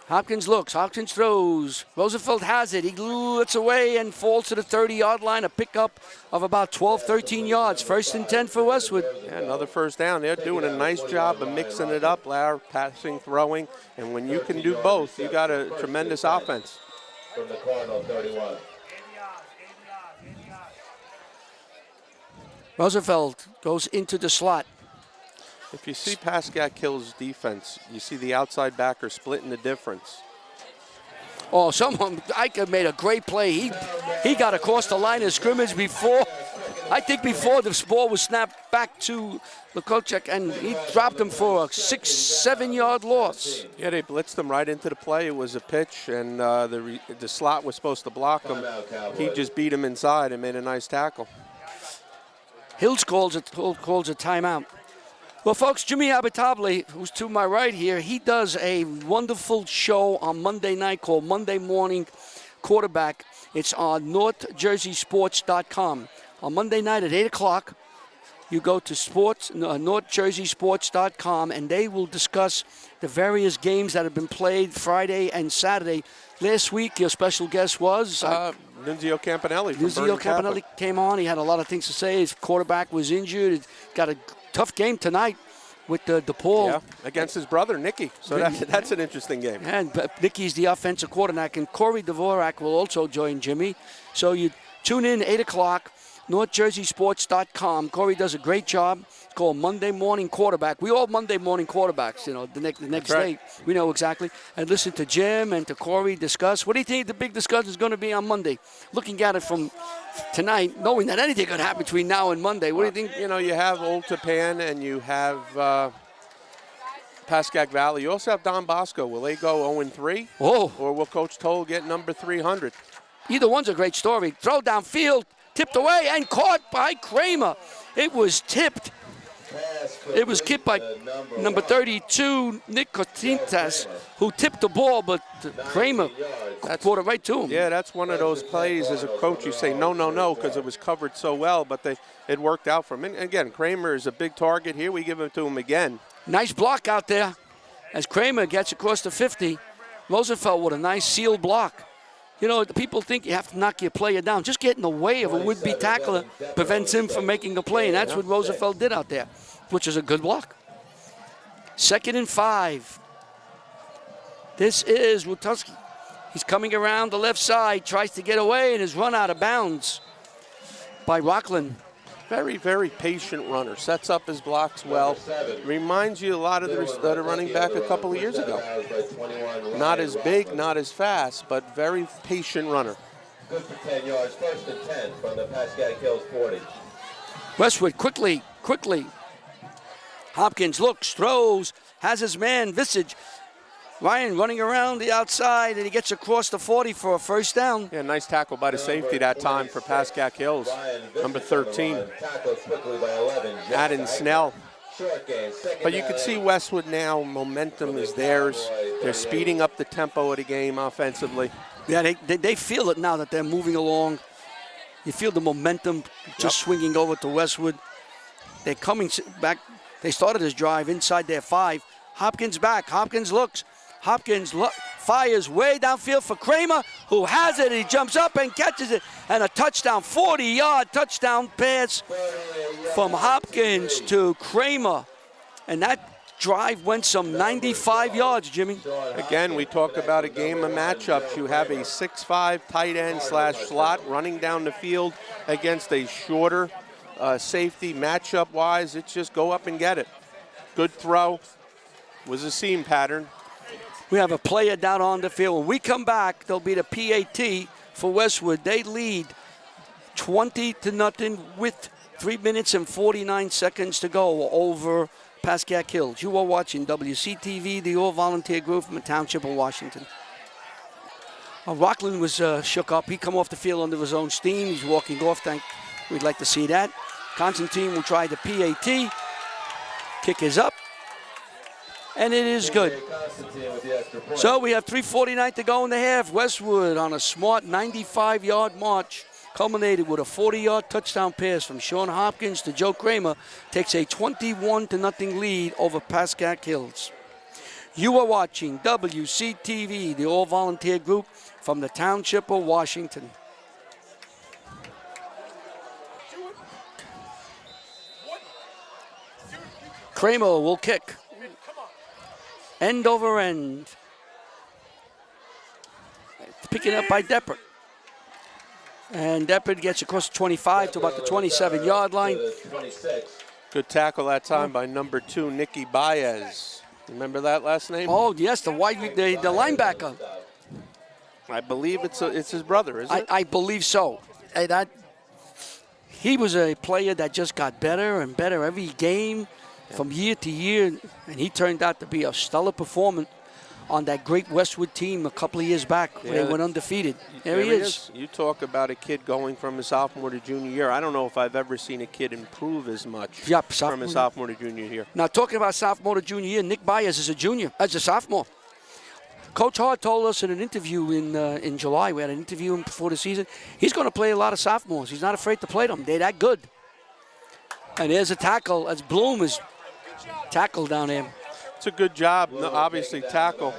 Speaker 1: Hopkins looks, Hopkins throws. Roosevelt has it. He lets away and falls to the 30-yard line. A pickup of about 12, 13 yards. 1st and 10 for Westwood.
Speaker 2: Yeah, another 1st down. They're doing a nice job of mixing it up, passing, throwing. And when you can do both, you got a tremendous offense.
Speaker 3: From the Cardinal 31.
Speaker 1: Roosevelt goes into the slot.
Speaker 2: If you see Pascack Hills' defense, you see the outside backer splitting the difference.
Speaker 1: Oh, Ike made a great play. He got across the line of scrimmage before the ball was snapped back to Lukashik, and he dropped him for a 6-7 yard loss.
Speaker 2: Yeah, they blitzed him right into the play. It was a pitch, and the slot was supposed to block him. He just beat him inside and made a nice tackle.
Speaker 1: Hills calls a timeout. Well, folks, Jimmy Abitable, who's to my right here, he does a wonderful show on Monday night called Monday Morning Quarterback. It's on NorthJerseySports.com. On Monday night at 8 o'clock, you go to NorthJerseySports.com, and they will discuss the various games that have been played Friday and Saturday. Last week, your special guest was...
Speaker 2: Nunzio Campanelli.
Speaker 1: Nunzio Campanelli came on. He had a lot of things to say. His quarterback was injured. He got a tough game tonight with DePaul.
Speaker 2: Yeah, against his brother, Nicky. So that's an interesting game.
Speaker 1: And Nicky's the offensive quarterback, and Corey Dvorak will also join Jimmy. So you tune in 8 o'clock NorthJerseySports.com. Corey does a great job. It's called Monday Morning Quarterback. We all Monday morning quarterbacks, you know, the next
Speaker 2: right.
Speaker 1: day. We know exactly. And listen to Jim and to Corey discuss. What do you think the big discussion is going to be on Monday? Looking at it from tonight, knowing that anything could happen between now and Monday. What do you think?
Speaker 2: You know, you have Old Tapan and you have Pascack Valley. You also have Don Bosco. Will they go 0-3?
Speaker 1: Oh.
Speaker 2: Or will Coach Toll get number 300?
Speaker 1: Either one's a great story. Throw downfield, tipped away, and caught by Kramer. It was tipped. It was kicked by number 32, Nick Cortintas, who tipped the ball, but Kramer brought it right to him.
Speaker 2: Yeah, that's one of those plays as a coach you say, no, no, no, because it was covered so well, but it worked out for him. And again, Kramer is a big target here. We give it to him again.
Speaker 1: Nice block out there as Kramer gets across the 50. Rosenfeld with a nice sealed block. You know, the people think you have to knock your player down. Just get in the way of a would-be tackler prevents him from making a play, and that's what Rosenfeld did out there, which is a good block. 2nd and 5. This is Watuski. He's coming around the left side, tries to get away, and is run out of bounds by Rockland.
Speaker 2: Very, very patient runner. Sets up his blocks well. Reminds you a lot of the running back a couple of years ago. Not as big, not as fast, but very patient runner.
Speaker 3: Good for 10 yards. 1st and 10 from the Pascack Hills 40.
Speaker 1: Westwood quickly. Hopkins looks, throws, has his man, Visage. Ryan running around the outside, and he gets across the 40 for a first down.
Speaker 2: Yeah, nice tackle by the safety that time for Pascack Hills. Number 13. Madden Snell. But you can see Westwood now, momentum is theirs. They're speeding up the tempo of the game offensively.
Speaker 1: Yeah, they feel it now that they're moving along. You feel the momentum just swinging over to Westwood. They're coming back. They started this drive inside their 5. Hopkins back. Hopkins looks. Hopkins fires way downfield for Kramer, who has it. He jumps up and catches it. And a touchdown, 40-yard touchdown pass from Hopkins to Kramer. And that drive went some 95 yards, Jimmy.
Speaker 2: Again, we talk about a game of matchups. You have a 6'5 tight end / slot running down the field against a shorter safety. Matchup-wise, it's just go up and get it. Good throw. Was a seam pattern.
Speaker 1: We have a player down on the field. When we come back, there'll be the PAT for Westwood. They lead 20-0 with 3 minutes and 49 seconds to go over Pascack Hills. You are watching WCTV, the all-volunteer group from the Township of Washington. Rockland was shook up. He come off the field under his own steam. He's walking off. We'd like to see that. Constantine will try the PAT. Kick is up. And it is good. So we have 3:49 to go in the half. Westwood on a smart 95-yard march, culminated with a 40-yard touchdown pass from Sean Hopkins to Joe Kramer, takes a 21-0 lead over Pascack Hills. You are watching WCTV, the all-volunteer group from the Township of Washington. Kramer will kick. End over end. Picking up by Deppert. And Deppert gets across the 25 to about the 27-yard line.
Speaker 2: Good tackle that time by number 2, Nicky Baez. Remember that last name?
Speaker 1: Oh, yes, the linebacker.
Speaker 2: I believe it's his brother, isn't it?
Speaker 1: I believe so. He was a player that just got better and better every game from year to year, and he turned out to be a stellar performer on that great Westwood team a couple of years back when they went undefeated. There he is.
Speaker 2: You talk about a kid going from a sophomore to junior year. I don't know if I've ever seen a kid improve as much from a sophomore to junior year.
Speaker 1: Now, talking about sophomore to junior year, Nick Baez is a sophomore. Coach Hart told us in an interview in July, we had an interview before the season, he's going to play a lot of sophomores. He's not afraid to play them. They're that good. And there's a tackle as Bloom is tackled down there.
Speaker 2: It's a good job, obviously, tackle.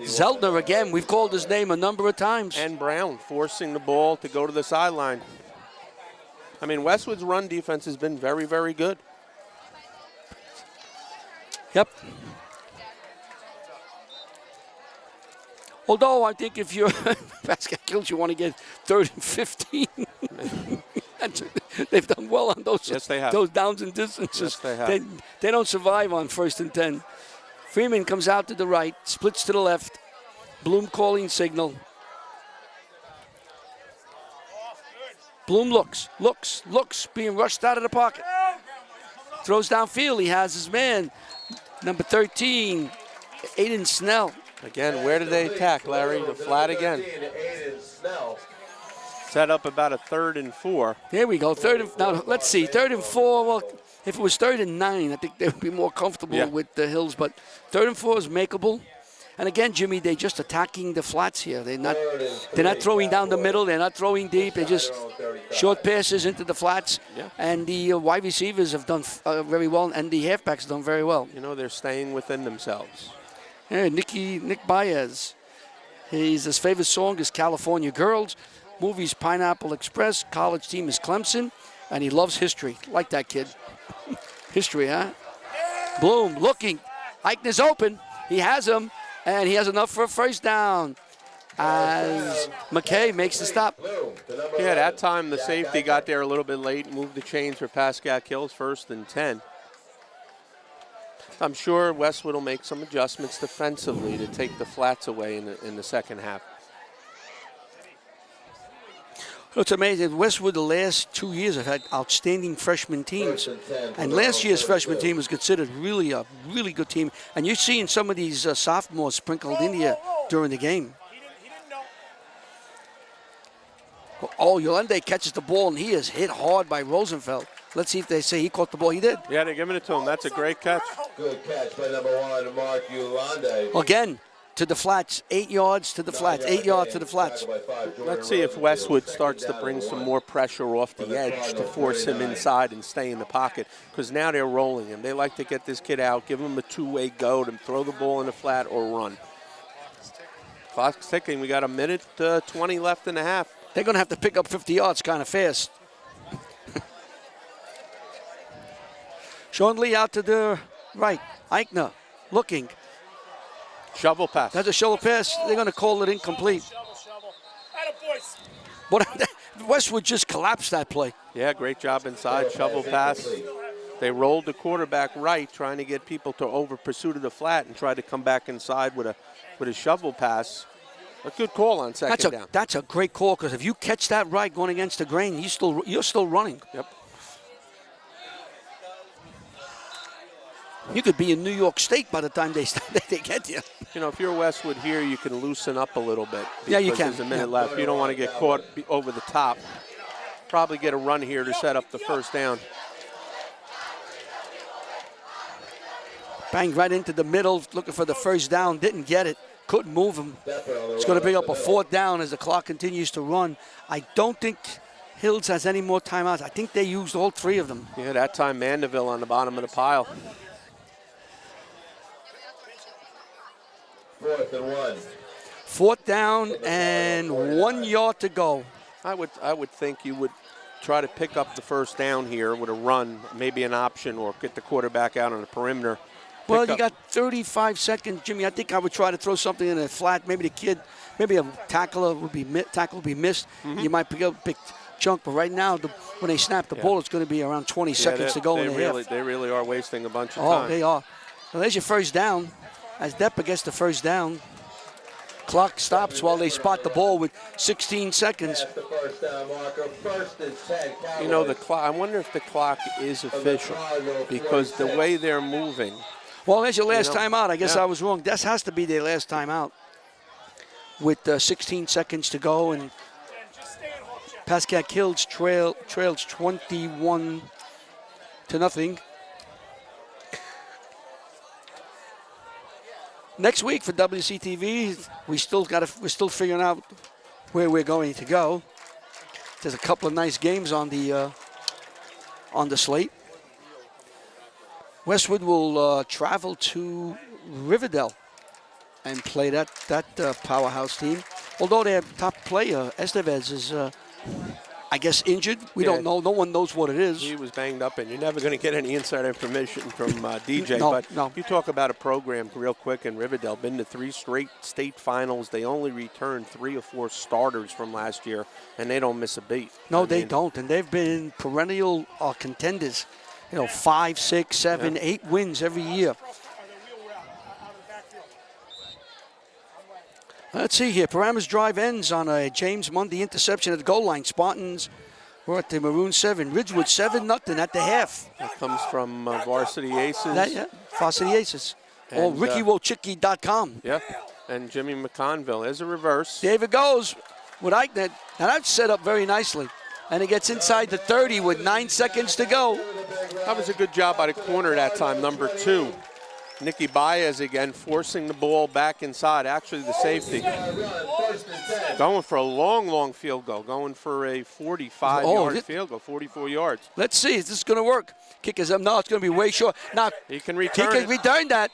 Speaker 1: Zeltner again, we've called his name a number of times.
Speaker 2: And Brown forcing the ball to go to the sideline. I mean, Westwood's run defense has been very, very good.
Speaker 1: Yep. Although I think if you're Pascack Hills, you want to get 3rd and 15. They've done well on those,
Speaker 2: Yes, they have.
Speaker 1: those downs and distances.
Speaker 2: Yes, they have.
Speaker 1: They don't survive on 1st and 10. Freeman comes out to the right, splits to the left. Bloom calling signal. Bloom looks, being rushed out of the pocket. Throws downfield. He has his man, number 13, Aiden Snell.
Speaker 2: Again, where did they attack, Larry? The flat again. Set up about a 3rd and 4.
Speaker 1: There we go. Now, let's see. 3rd and 4. Well, if it was 3rd and 9, I think they would be more comfortable with the Hills. But 3rd and 4 is makeable. And again, Jimmy, they're just attacking the flats here. They're not throwing down the middle. They're not throwing deep. They're just short passes into the flats.
Speaker 2: Yeah.
Speaker 1: And the wide receivers have done very well, and the halfbacks have done very well.
Speaker 2: You know, they're staying within themselves.
Speaker 1: Yeah, Nick Baez. His favorite song is California Girls. Movies Pineapple Express. College team is Clemson. And he loves history. Like that kid. History, huh? Bloom looking. Eichner's open. He has him. And he has enough for a 1st down as McKay makes the stop.
Speaker 2: Yeah, that time the safety got there a little bit late, moved the chains for Pascack Hills, 1st and 10. I'm sure Westwood will make some adjustments defensively to take the flats away in the second half.
Speaker 1: It's amazing. Westwood, the last 2 years, have had outstanding freshman teams. And last year's freshman team was considered really a really good team. And you're seeing some of these sophomores sprinkled in here during the game.
Speaker 4: He didn't know.
Speaker 1: Oh, Yolande catches the ball, and he is hit hard by Rosenfeld. Let's see if they say he caught the ball. He did.
Speaker 2: Yeah, they're giving it to him. That's a great catch.
Speaker 3: Good catch by number 1, Mark Yolande.
Speaker 1: Again, to the flats, 8 yards to the flats, 8 yards to the flats.
Speaker 2: Let's see if Westwood starts to bring some more pressure off the edge to force him inside and stay in the pocket, because now they're rolling him. They like to get this kid out, give him a two-way go to throw the ball in the flat or run. Clock's ticking. We got a minute 20 left in the half.
Speaker 1: They're going to have to pick up 50 yards kind of fast. Sean Lee out to the right. Eichner looking.
Speaker 2: Shovel pass.
Speaker 1: That's a shovel pass. They're going to call it incomplete.
Speaker 4: Shovel. Attaboys.
Speaker 1: What? Westwood just collapsed that play.
Speaker 2: Yeah, great job inside. Shovel pass. They rolled the quarterback right, trying to get people to over pursuit of the flat and try to come back inside with a shovel pass. A good call on second down.
Speaker 1: That's a great call, because if you catch that right going against the grain, you're still running.
Speaker 2: Yep.
Speaker 1: You could be in New York State by the time they get you.
Speaker 2: You know, if you're Westwood here, you can loosen up a little bit.
Speaker 1: Yeah, you can.
Speaker 2: There's a minute left. You don't want to get caught over the top. Probably get a run here to set up the 1st down.
Speaker 1: Banged right into the middle, looking for the 1st down. Didn't get it. Couldn't move him. It's going to bring up a 4th down as the clock continues to run. I don't think Hills has any more timeouts. I think they used all 3 of them.
Speaker 2: Yeah, that time Mandeville on the bottom of the pile.
Speaker 3: 4th and 1.
Speaker 1: 4th down and 1 yard to go.
Speaker 2: I would think you would try to pick up the 1st down here with a run, maybe an option, or get the quarterback out on the perimeter.
Speaker 1: Well, you got 35 seconds, Jimmy. I think I would try to throw something in a flat. Maybe maybe a tackle would be missed. You might pick up a big chunk, but right now, when they snap the ball, it's going to be around 20 seconds to go in the half.
Speaker 2: They really are wasting a bunch of time.
Speaker 1: Oh, they are. Well, there's your 1st down. As Depp gets the 1st down, clock stops while they spot the ball with 16 seconds.
Speaker 3: That's the 1st down marker. 1st and 10. Cowboys.
Speaker 2: You know, the clock. I wonder if the clock is official, because the way they're moving.
Speaker 1: Well, there's your last timeout. I guess I was wrong. That has to be their last timeout with 16 seconds to go. And Pascack Hills trails 21-0. Next week for WCTV, we're still figuring out where we're going to go. There's a couple of nice games on the slate. Westwood will travel to Riverdale and play that powerhouse team. Although their top player, Estevez, is I guess injured. We
Speaker 2: Yeah.
Speaker 1: don't know. No one knows what it is.
Speaker 2: He was banged up, and you're never going to get any inside information from DJ.
Speaker 1: No,
Speaker 2: but
Speaker 1: no.
Speaker 2: you talk about a program real quick in Riverdale. Been to 3 straight state finals. They only returned 3 or 4 starters from last year, and they don't miss a beat.
Speaker 1: No, they don't, and they've been perennial contenders. 5, 6, 7, 8 wins every year. Let's see here. Paramus Drive ends on a James Mundy interception at the goal line. Spartans were at the Maroon 7. Ridgewood 7-0 at the half.
Speaker 2: That comes from Varsity Aces.
Speaker 1: Varsity Aces. Or
Speaker 2: And,
Speaker 1: RickyWolchicki.com.
Speaker 2: Yeah, and Jimmy McConville. There's a reverse.
Speaker 1: David goes with Eichnet. Now that's set up very nicely. And he gets inside the 30 with 9 seconds to go.
Speaker 2: That was a good job by the corner that time, number 2. Nicky Baez again forcing the ball back inside, actually the safety. Going for a long, long field goal, going for a 45-yard field goal, 44 yards.
Speaker 1: Let's see, is this going to work? Kick is up. No, it's going to be way short. Now,
Speaker 2: he can return
Speaker 1: He can return that.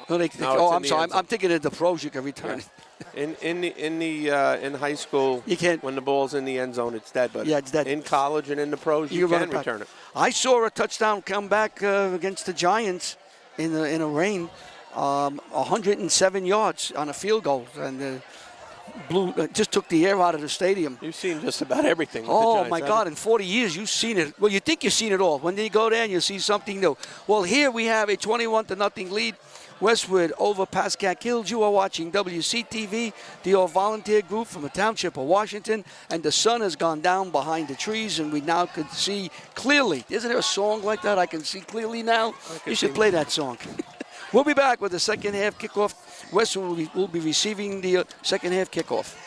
Speaker 1: I'm sorry. I'm thinking of the pros. You can return it.
Speaker 2: In high school,
Speaker 1: you can't.
Speaker 2: When the ball's in the end zone, it's dead. But
Speaker 1: it's dead.
Speaker 2: In college and in the pros, you can return it.
Speaker 1: I saw a touchdown come back against the Giants in a rain, 107 yards on a field goal, and just took the air out of the stadium.
Speaker 2: You've seen just about everything. With the
Speaker 1: Oh
Speaker 2: Giants,
Speaker 1: my God! In 40 years, you've seen it. Well, you think you've seen it all. When you go there and you see something new. Well, here we have a 21-0 lead. Westwood over Pascack Hills. You are watching WCTV, the all-volunteer group from the Township of Washington, and the sun has gone down behind the trees, and we now can see clearly. Isn't there a song like that? I can see clearly now. You should play that song. We'll be back with the second half kickoff. Westwood will be receiving the second half kickoff.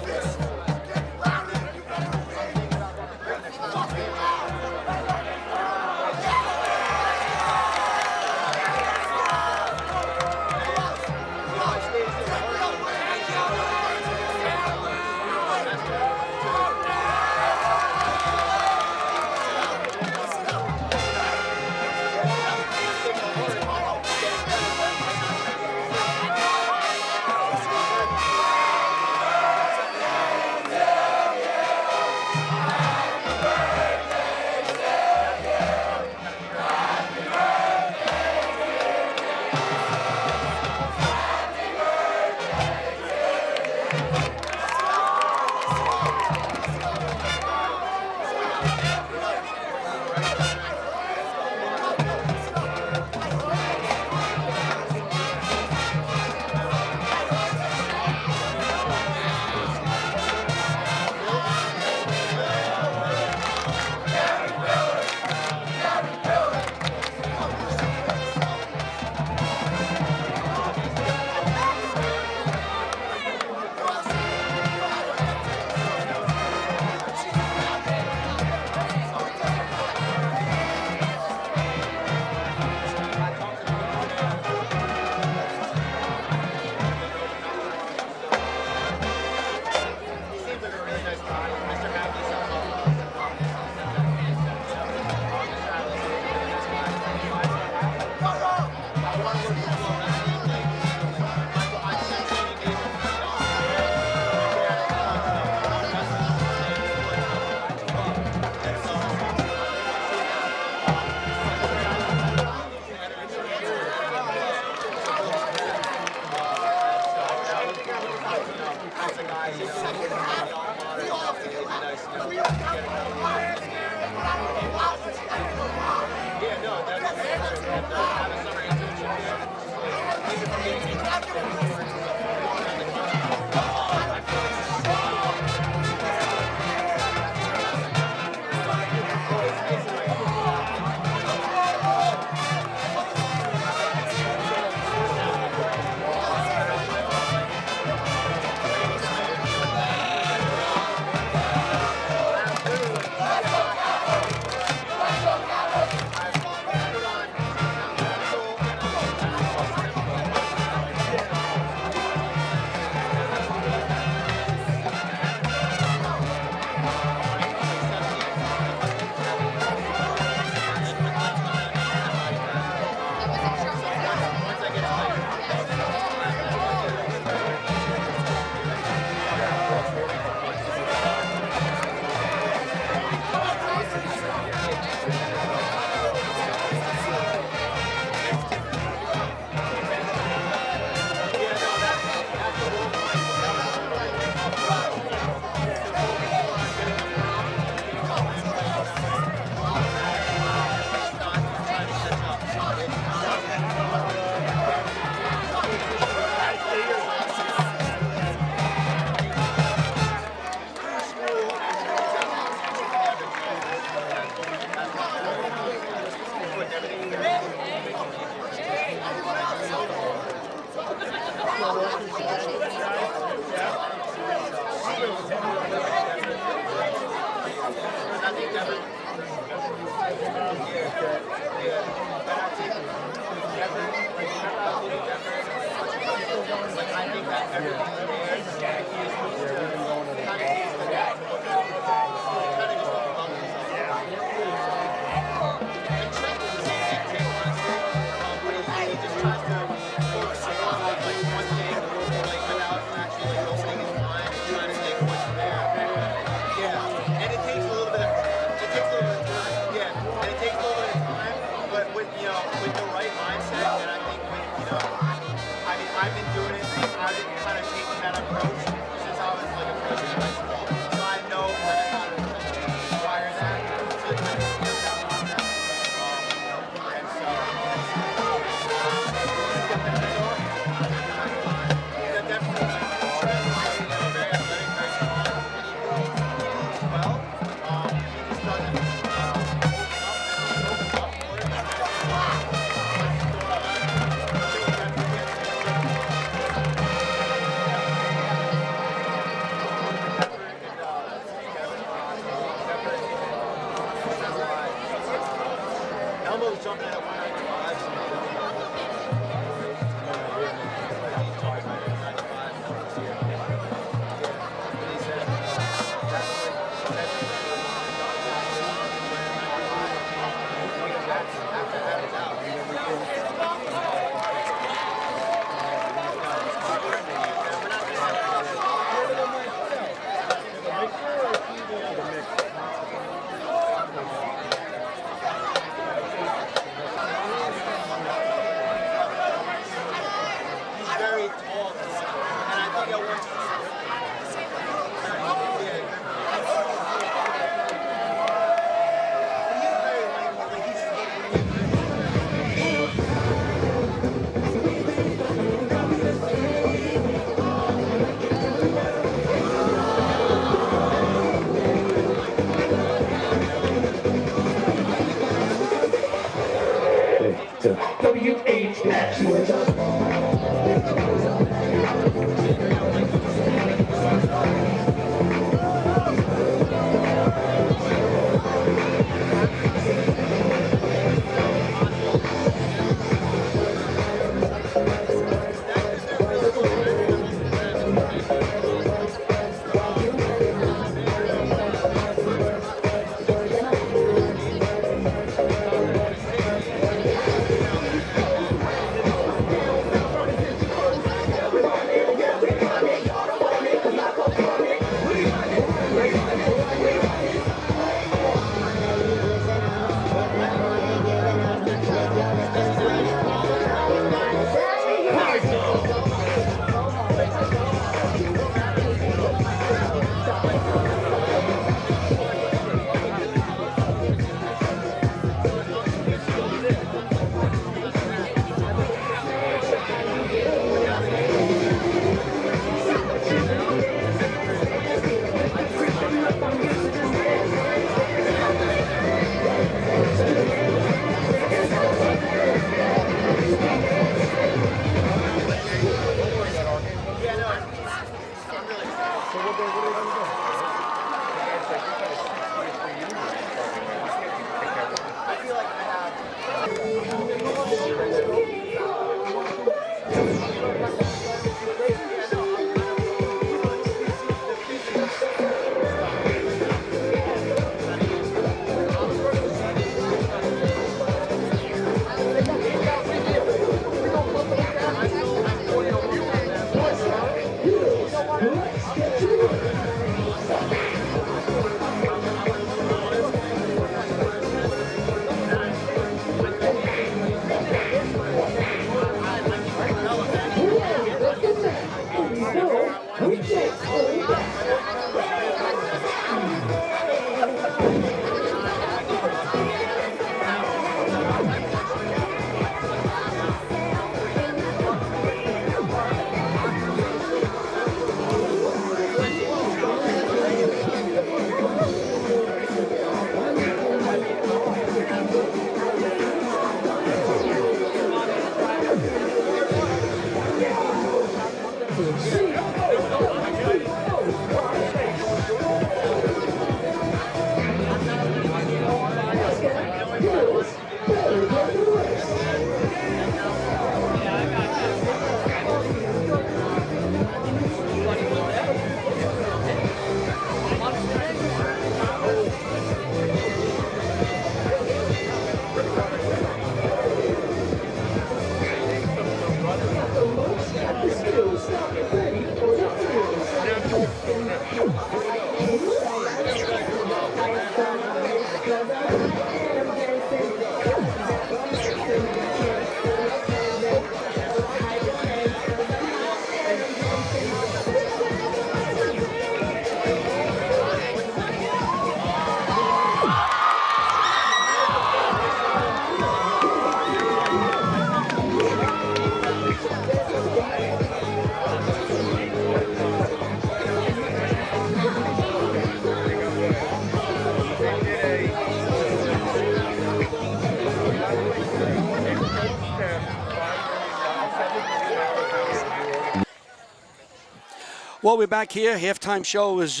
Speaker 1: Well, we're back here. Halftime show is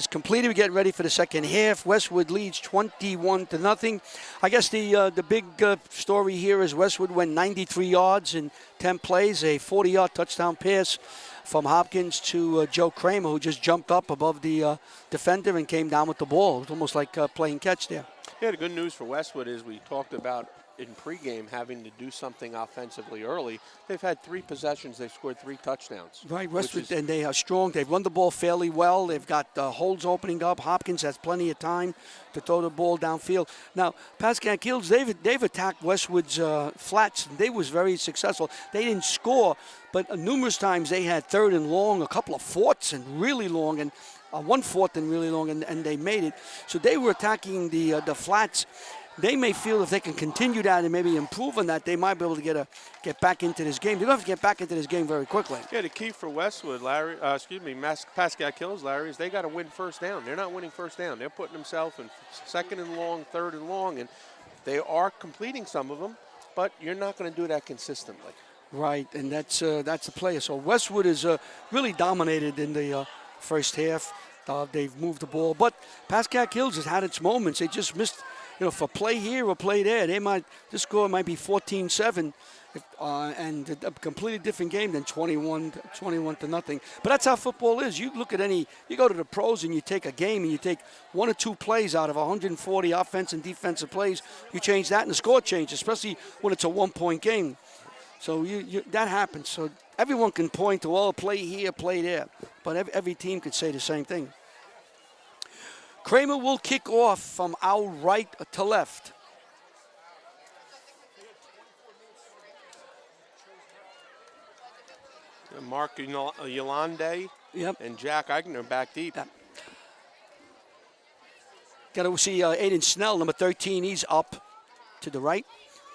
Speaker 1: completed. We're getting ready for the second half. Westwood leads 21-0. I guess the big story here is Westwood went 93 yards in 10 plays, a 40-yard touchdown pass from Hopkins to Joe Kramer, who just jumped up above the defender and came down with the ball. It was almost like playing catch there.
Speaker 2: Yeah, the good news for Westwood is we talked about in pregame having to do something offensively early. They've had 3 possessions. They've scored 3 touchdowns.
Speaker 1: Right, Westwood, and they are strong. They've run the ball fairly well. They've got holes opening up. Hopkins has plenty of time to throw the ball downfield. Now, Pascack Hills, they've attacked Westwood's flats. They was very successful. They didn't score, but numerous times they had 3rd and long, a couple of 4ths and really long, and 1 4th and really long, and they made it. So they were attacking the flats. They may feel if they can continue that and maybe improve on that, they might be able to get back into this game. They're going to have to get back into this game very quickly.
Speaker 2: Yeah, the key for Westwood, Pascack Hills, Larry, is they got to win first down. They're not winning first down. They're putting themselves in 2nd and long, 3rd and long, and they are completing some of them, but you're not going to do that consistently.
Speaker 1: Right, and that's the player. So Westwood is really dominated in the first half. They've moved the ball, but Pascack Hills has had its moments. They just missed. For play here or play there, this score might be 14-7, and a completely different game than 21-0. But that's how football is. You look at you go to the pros and you take a game and you take 1 or 2 plays out of 140 offense and defensive plays. You change that and the score changes, especially when it's a 1-point game. So that happens. So everyone can point to, play here, play there. But every team could say the same thing. Kramer will kick off from our right to left.
Speaker 2: Mark Yolande and Jack Eigner back deep.
Speaker 1: Yep. Got to see Aiden Snell, number 13. He's up to the right.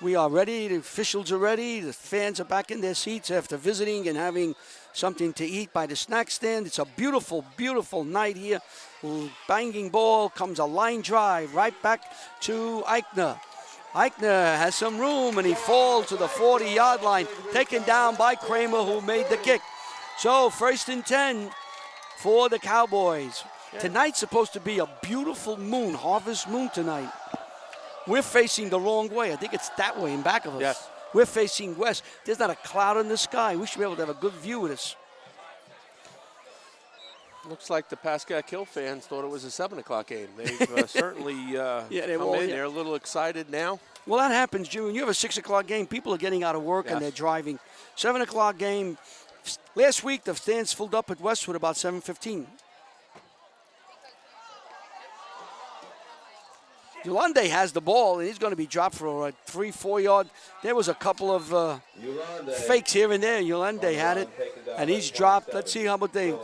Speaker 1: We are ready. The officials are ready. The fans are back in their seats after visiting and having something to eat by the snack stand. It's a beautiful, beautiful night here. Banging ball, comes a line drive right back to Eichner. Eichner has some room and he falls to the 40-yard line, taken down by Kramer, who made the kick. So 1st and 10 for the Cowboys. Yeah. Tonight's supposed to be a beautiful moon, harvest moon tonight. We're facing the wrong way. I think it's that way in back of us.
Speaker 2: Yes.
Speaker 1: We're facing west. There's not a cloud in the sky. We should be able to have a good view of this.
Speaker 2: Looks like the Pascack Hill fans thought it was a 7 o'clock game. They've certainly come in. They're a little excited now.
Speaker 1: Well, that happens, June. When you have a 6 o'clock game, people are getting out of work and they're driving. 7 o'clock game. Last week, the stands filled up at Westwood about 7:15. Yolande has the ball, and he's going to be dropped for a 3-4 yard. There was a couple of fakes here and there. Yolande had it, and he's dropped. Let's see how much they're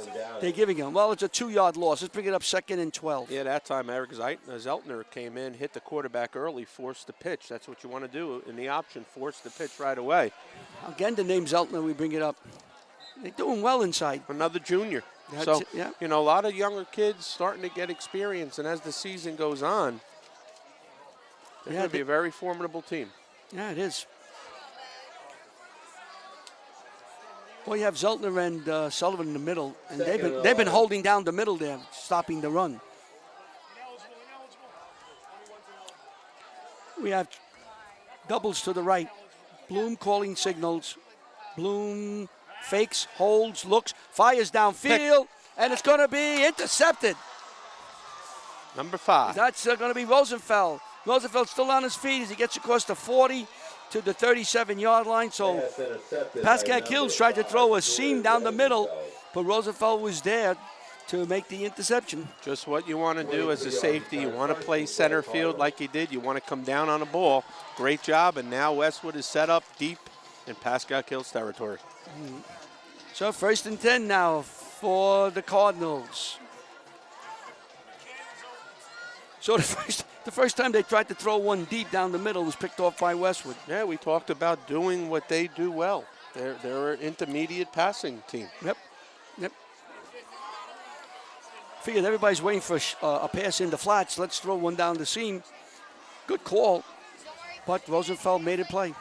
Speaker 1: giving him. Well, it's a 2-yard loss. Let's bring it up 2nd and 12.
Speaker 2: Yeah, that time Eric Zeltner came in, hit the quarterback early, forced the pitch. That's what you want to do in the option, force the pitch right away.
Speaker 1: Again, the name Zeltner, we bring it up. They're doing well inside.
Speaker 2: Another junior. So, a lot of younger kids starting to get experience, and as the season goes on, they're going to be a very formidable team.
Speaker 1: Yeah, it is. Well, you have Zeltner and Sullivan in the middle, and they've been holding down the middle there, stopping the run. We have doubles to the right. Bloom calling signals. Bloom fakes, holds, looks, fires downfield, and it's going to be intercepted.
Speaker 2: Number 5.
Speaker 1: That's going to be Rosenfeld. Roosevelt's still on his feet as he gets across the 40 to the 37-yard line. So Pascack Hills tried to throw a seam down the middle, but Roosevelt was there to make the interception.
Speaker 2: Just what you want to do as a safety. You want to play center field like you did. You want to come down on the ball. Great job, and now Westwood is set up deep in Pascack Hills territory.
Speaker 1: So 1st and 10 now for the Cardinals. So the first time they tried to throw one deep down the middle was picked off by Westwood.
Speaker 2: Yeah, we talked about doing what they do well. They're an intermediate passing team.
Speaker 1: Yep. Figured everybody's waiting for a pass in the flats. Let's throw one down the seam. Good call, but Rosenfeld made it play.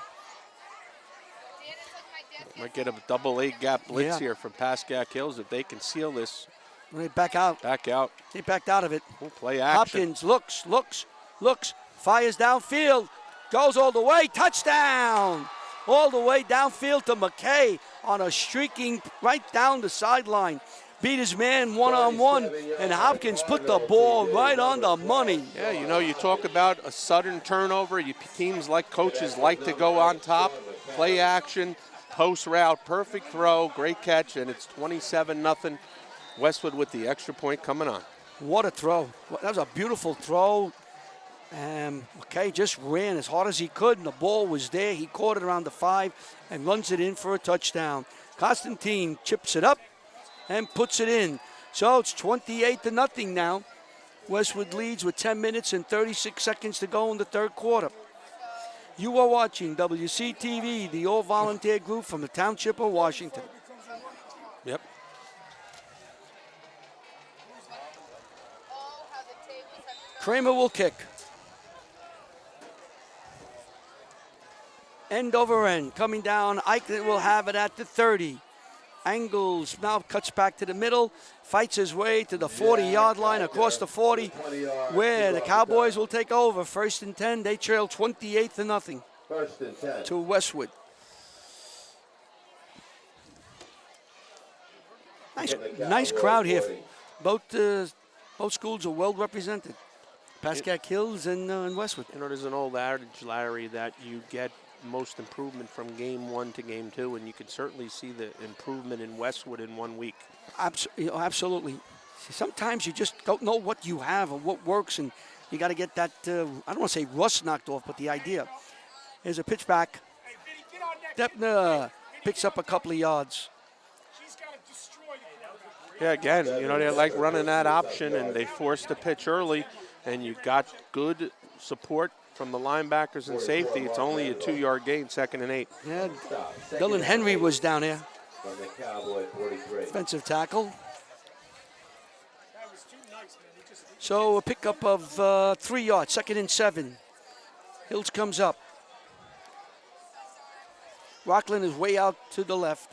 Speaker 2: Might get a double 8 gap blitz
Speaker 1: Yeah.
Speaker 2: here from Pascack Hills if they can seal this.
Speaker 1: They back out.
Speaker 2: Back out.
Speaker 1: They backed out of it.
Speaker 2: We'll play action.
Speaker 1: Hopkins looks, fires downfield, goes all the way, touchdown! All the way downfield to McKay on a streaking right down the sideline. Beat his man one-on-one, and Hopkins put the ball right on the money.
Speaker 2: Yeah, you know, you talk about a sudden turnover. Teams like coaches like to go on top, play action, post route, perfect throw, great catch, and it's 27-0. Westwood with the extra point coming on.
Speaker 1: What a throw. That was a beautiful throw. McKay just ran as hard as he could, and the ball was there. He caught it around the 5 and runs it in for a touchdown. Constantine chips it up and puts it in. So it's 28-0 now. Westwood leads with 10 minutes and 36 seconds to go in the third quarter. You are watching WCTV, the all-volunteer group from the Township of Washington.
Speaker 2: Yep.
Speaker 1: Kramer will kick. End over end. Coming down, Eichner will have it at the 30. Angles now cuts back to the middle, fights his way to the 40-yard line across the 40, where the Cowboys will take over. 1st and 10. They trail 28-0 to Westwood. Nice crowd here. Both schools are well represented. Pascack Hills and Westwood.
Speaker 2: You know, there's an old adage, Larry, that you get most improvement from game 1 to game 2, and you can certainly see the improvement in Westwood in 1 week.
Speaker 1: Absolutely. Sometimes you just don't know what you have or what works, and you got to get that, I don't want to say rust knocked off, but the idea. Here's a pitch back. Deppner picks up a couple of yards.
Speaker 2: Yeah, again, you know, they like running that option, and they forced the pitch early, and you got good support from the linebackers and safety. It's only a 2-yard gain, 2nd and 8.
Speaker 1: Yeah, Dylan Henry was down there. Defensive tackle. So a pickup of 3 yards, 2nd and 7. Hills comes up. Rockland is way out to the left.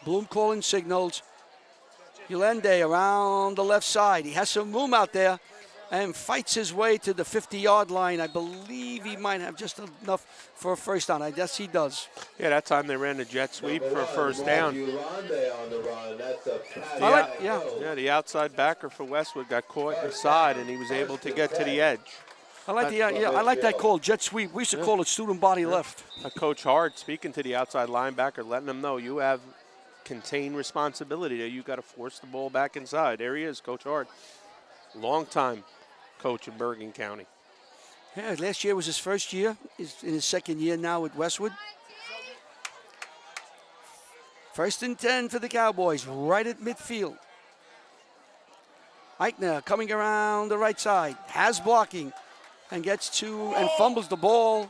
Speaker 1: Bloom calling signals. Yolande around the left side. He has some room out there and fights his way to the 50-yard line. I believe he might have just enough for a first down. I guess he does.
Speaker 2: Yeah, that time they ran a jet sweep for a first down. The outside backer for Westwood got caught inside, and he was able to get to the edge.
Speaker 1: I like that call, jet sweep. We used to call it student body left.
Speaker 2: Coach Hart speaking to the outside linebacker, letting him know you have contained responsibility there. You got to force the ball back inside. There he is, Coach Hart. Long-time coach in Bergen County.
Speaker 1: Yeah, last year was his first year. He's in his 2nd year now at Westwood. 1st and 10 for the Cowboys, right at midfield. Eichner coming around the right side, has blocking, and gets to and fumbles the ball.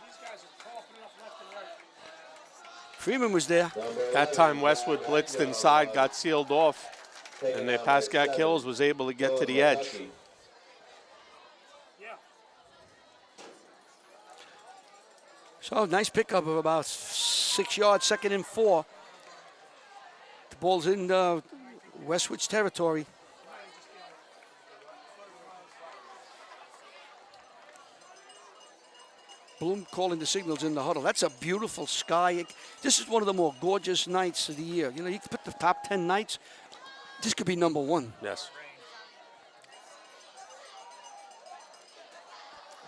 Speaker 1: Freeman was there.
Speaker 2: That time Westwood blitzed inside, got sealed off, and the Pascack Hills was able to get to the edge.
Speaker 1: So nice pickup of about 6 yards, 2nd and 4. The ball's in Westwood's territory. Bloom calling the signals in the huddle. That's a beautiful sky. This is one of the more gorgeous nights of the year. You know, you can put the top 10 nights. This could be number 1.
Speaker 2: Yes.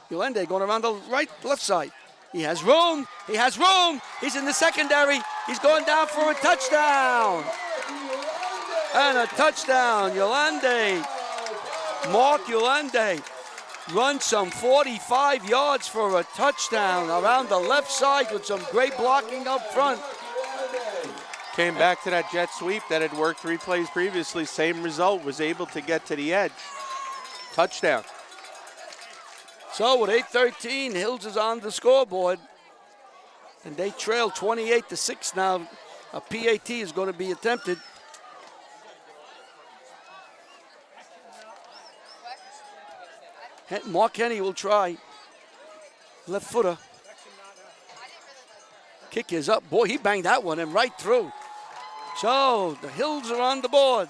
Speaker 1: Yolande going around the left side. He has room. He has room. He's in the secondary. He's going down for a touchdown. And a touchdown. Yolande. Mark Yolande runs some 45 yards for a touchdown around the left side with some great blocking up front.
Speaker 2: Came back to that jet sweep that had worked 3 plays previously. Same result, was able to get to the edge. Touchdown.
Speaker 1: So with 8:13, Hills is on the scoreboard. And they trail 28-6 now. A PAT is going to be attempted. Mark Henny will try. Left footer. Kick is up. Boy, he banged that one and right through. So the Hills are on the board.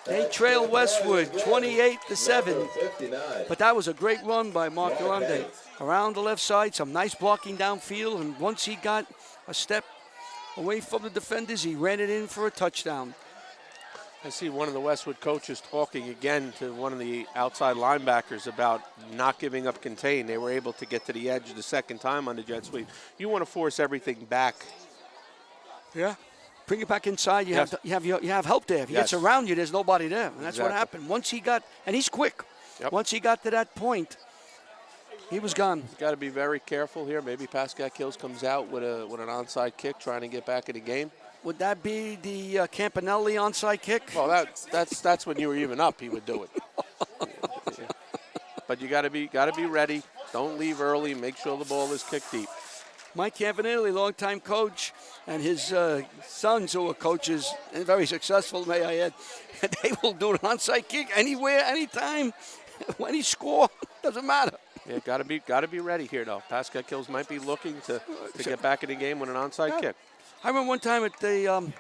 Speaker 1: They trail Westwood 28-7.
Speaker 3: 59.
Speaker 1: But that was a great run by Mark Durande. Around the left side, some nice blocking downfield, and once he got a step away from the defenders, he ran it in for a touchdown.
Speaker 2: I see one of the Westwood coaches talking again to one of the outside linebackers about not giving up contain. They were able to get to the edge the second time on the jet sweep. You want to force everything back.
Speaker 1: Yeah. Bring it back inside. You have help there. If he
Speaker 2: Yes.
Speaker 1: gets around you, there's nobody there. And that's what
Speaker 2: Exactly.
Speaker 1: happened. Once he got, and he's quick.
Speaker 2: Yep.
Speaker 1: Once he got to that point, he was gone.
Speaker 2: Got to be very careful here. Maybe Pascack Hills comes out with an onside kick, trying to get back in the game.
Speaker 1: Would that be the Campanelli onside kick?
Speaker 2: Well, that's when you were even up. He would do it. Yeah. But you got to be ready. Don't leave early. Make sure the ball is kicked deep.
Speaker 1: Mike Campanelli, longtime coach, and his sons, who are coaches and very successful, may I add, they will do an onside kick anywhere, anytime, when he score. Doesn't matter.
Speaker 2: Yeah, got to be ready here though. Pascack Hills might be looking to get back in the game with an onside kick.
Speaker 1: I remember one time at the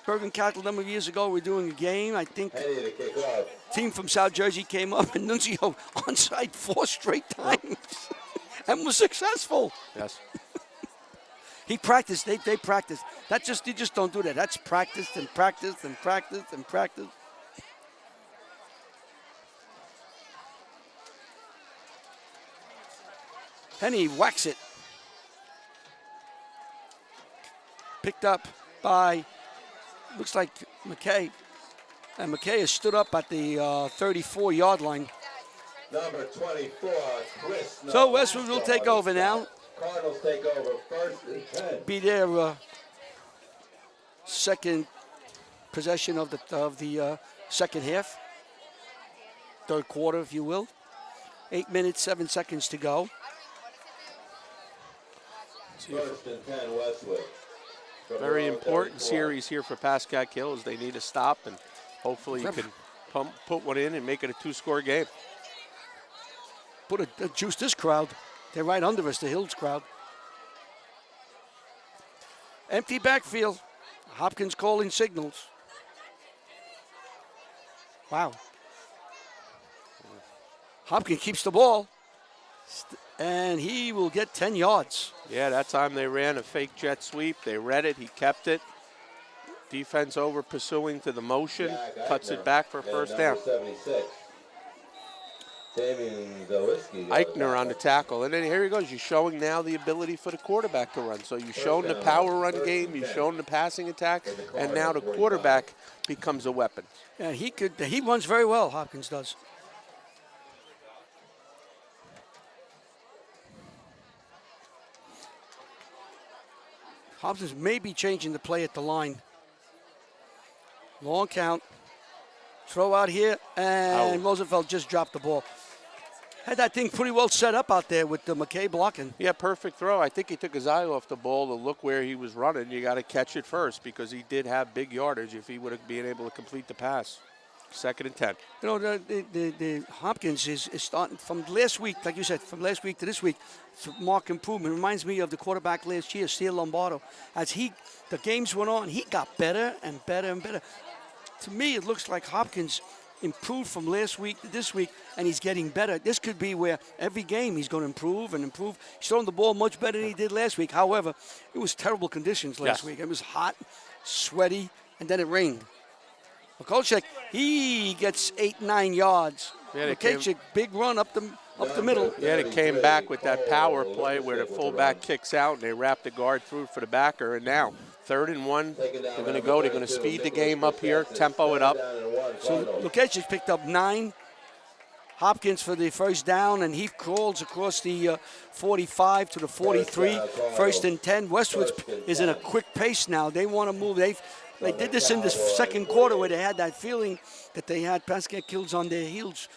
Speaker 1: Bergen Catholic a number of years ago, we were doing a game. I think
Speaker 3: Ready to kick off.
Speaker 1: team from South Jersey came up, and Nunzio onside 4 straight times and was successful.
Speaker 2: Yes.
Speaker 1: He practiced. They practiced. You just don't do that. That's practice and practice and practice and practice. And he whacks it. Picked up by, looks like McKay. And McKay has stood up at the 34-yard line.
Speaker 3: Number 24, Chris.
Speaker 1: So Westwood will take over now.
Speaker 3: Cardinals take over 1st and 10.
Speaker 1: Be their second possession of the second half. Third quarter, if you will. 8 minutes, 7 seconds to go.
Speaker 3: 1st and 10, Westwood. From
Speaker 2: Very
Speaker 3: the row,
Speaker 2: important
Speaker 3: 34.
Speaker 2: series here for Pascack Hills. They need to stop, and hopefully you can put one in and make it a 2-score game.
Speaker 1: Juice this crowd. They're right under us, the Hills crowd. Empty backfield. Hopkins calling signals. Wow. Hopkins keeps the ball. And he will get 10 yards.
Speaker 2: Yeah, that time they ran a fake jet sweep. They read it. He kept it. Defense over pursuing to the motion.
Speaker 3: Jack
Speaker 2: Cuts
Speaker 3: Eichner
Speaker 2: it back for
Speaker 3: and
Speaker 2: first
Speaker 3: number
Speaker 2: down.
Speaker 3: 76. Damian Zawiski.
Speaker 2: Eichner on the tackle. And then here he goes. You're showing now the ability for the quarterback to run. So you've shown the power run game. You've shown the passing attack. And now the quarterback becomes a weapon.
Speaker 1: Yeah, he runs very well, Hopkins does. Hopkins may be changing the play at the line. Long count. Throw out here, and Roosevelt just dropped the ball. Had that thing pretty well set up out there with the McKay blocking.
Speaker 2: Yeah, perfect throw. I think he took his eye off the ball to look where he was running. You got to catch it first because he did have big yardage if he would have been able to complete the pass. 2nd and 10.
Speaker 1: You know, the Hopkins is starting from last week, like you said, from last week to this week, it's a marked improvement. Reminds me of the quarterback last year, Steele Lombardo. As the games went on, he got better and better and better. To me, it looks like Hopkins improved from last week to this week, and he's getting better. This could be where every game he's going to improve and improve. He's throwing the ball much better than he did last week. However, it was terrible conditions last week. It was hot, sweaty, and then it rained. Mikolchek, he gets 8-9 yards.
Speaker 2: Yeah,
Speaker 1: Mikolchek, big run up the middle.
Speaker 2: Yeah, it came back with that power play where the fullback kicks out and they wrap the guard through for the backer. And now, 3rd and 1, they're going to go. They're going to speed the game up here, tempo it up.
Speaker 1: So Lukashik picked up 9. Hopkins for the first down, and he crawls across the 45 to the 43. 1st and 10. Westwood is in a quick pace now. They want to move. They did this in the second quarter where they had that feeling that they had Pascack Hills on their heels,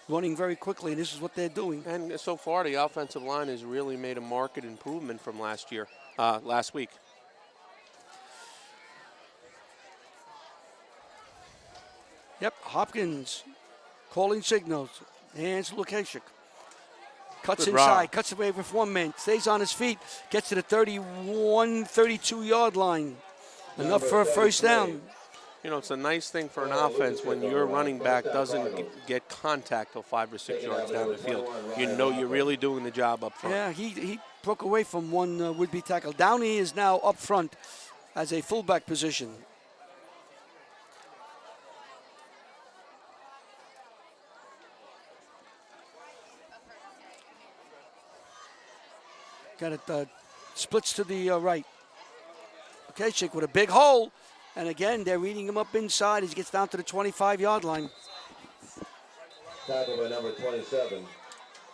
Speaker 1: running very quickly, and this is what they're doing.
Speaker 2: And so far, the offensive line has really made a marked improvement from last week.
Speaker 1: Yep, Hopkins calling signals. Hands to Lukashik. Cuts
Speaker 2: Good
Speaker 1: inside,
Speaker 2: rock.
Speaker 1: cuts away with 1 man, stays on his feet, gets to the 31, 32-yard line. Enough for a first down.
Speaker 2: You know, it's a nice thing for an offense when your running back doesn't get contact till 5 or 6 yards down the field. You know you're really doing the job up front.
Speaker 1: Yeah, he broke away from one would-be tackle. Downey is now up front as a fullback position. Got it, splits to the right. Okay, Chick with a big hole. And again, they're reading him up inside as he gets down to the 25-yard line.
Speaker 3: Tackle by number 27.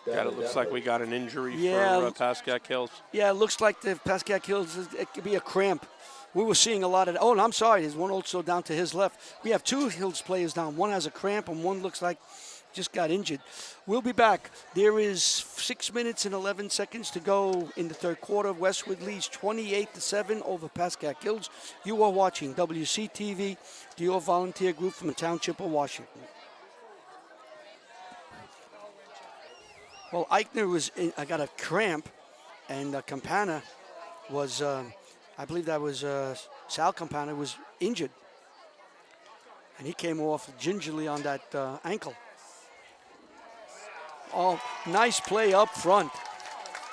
Speaker 2: God, it looks like we got an injury
Speaker 1: Yeah.
Speaker 2: for Pascack Hills.
Speaker 1: Yeah, it looks like the Pascack Hills, it could be a cramp. We were seeing a lot of, oh, and I'm sorry, there's one also down to his left. We have 2 Hills players down. One has a cramp and one looks like just got injured. We'll be back. There is 6 minutes and 11 seconds to go in the third quarter. Westwood leads 28-7 over Pascack Hills. You are watching WCTV, the All Volunteer Group from the Township of Washington. Well, Eichner was, I got a cramp, and Campana was, I believe that was Sal Campana was injured. And he came off gingerly on that ankle. Oh, nice play up front.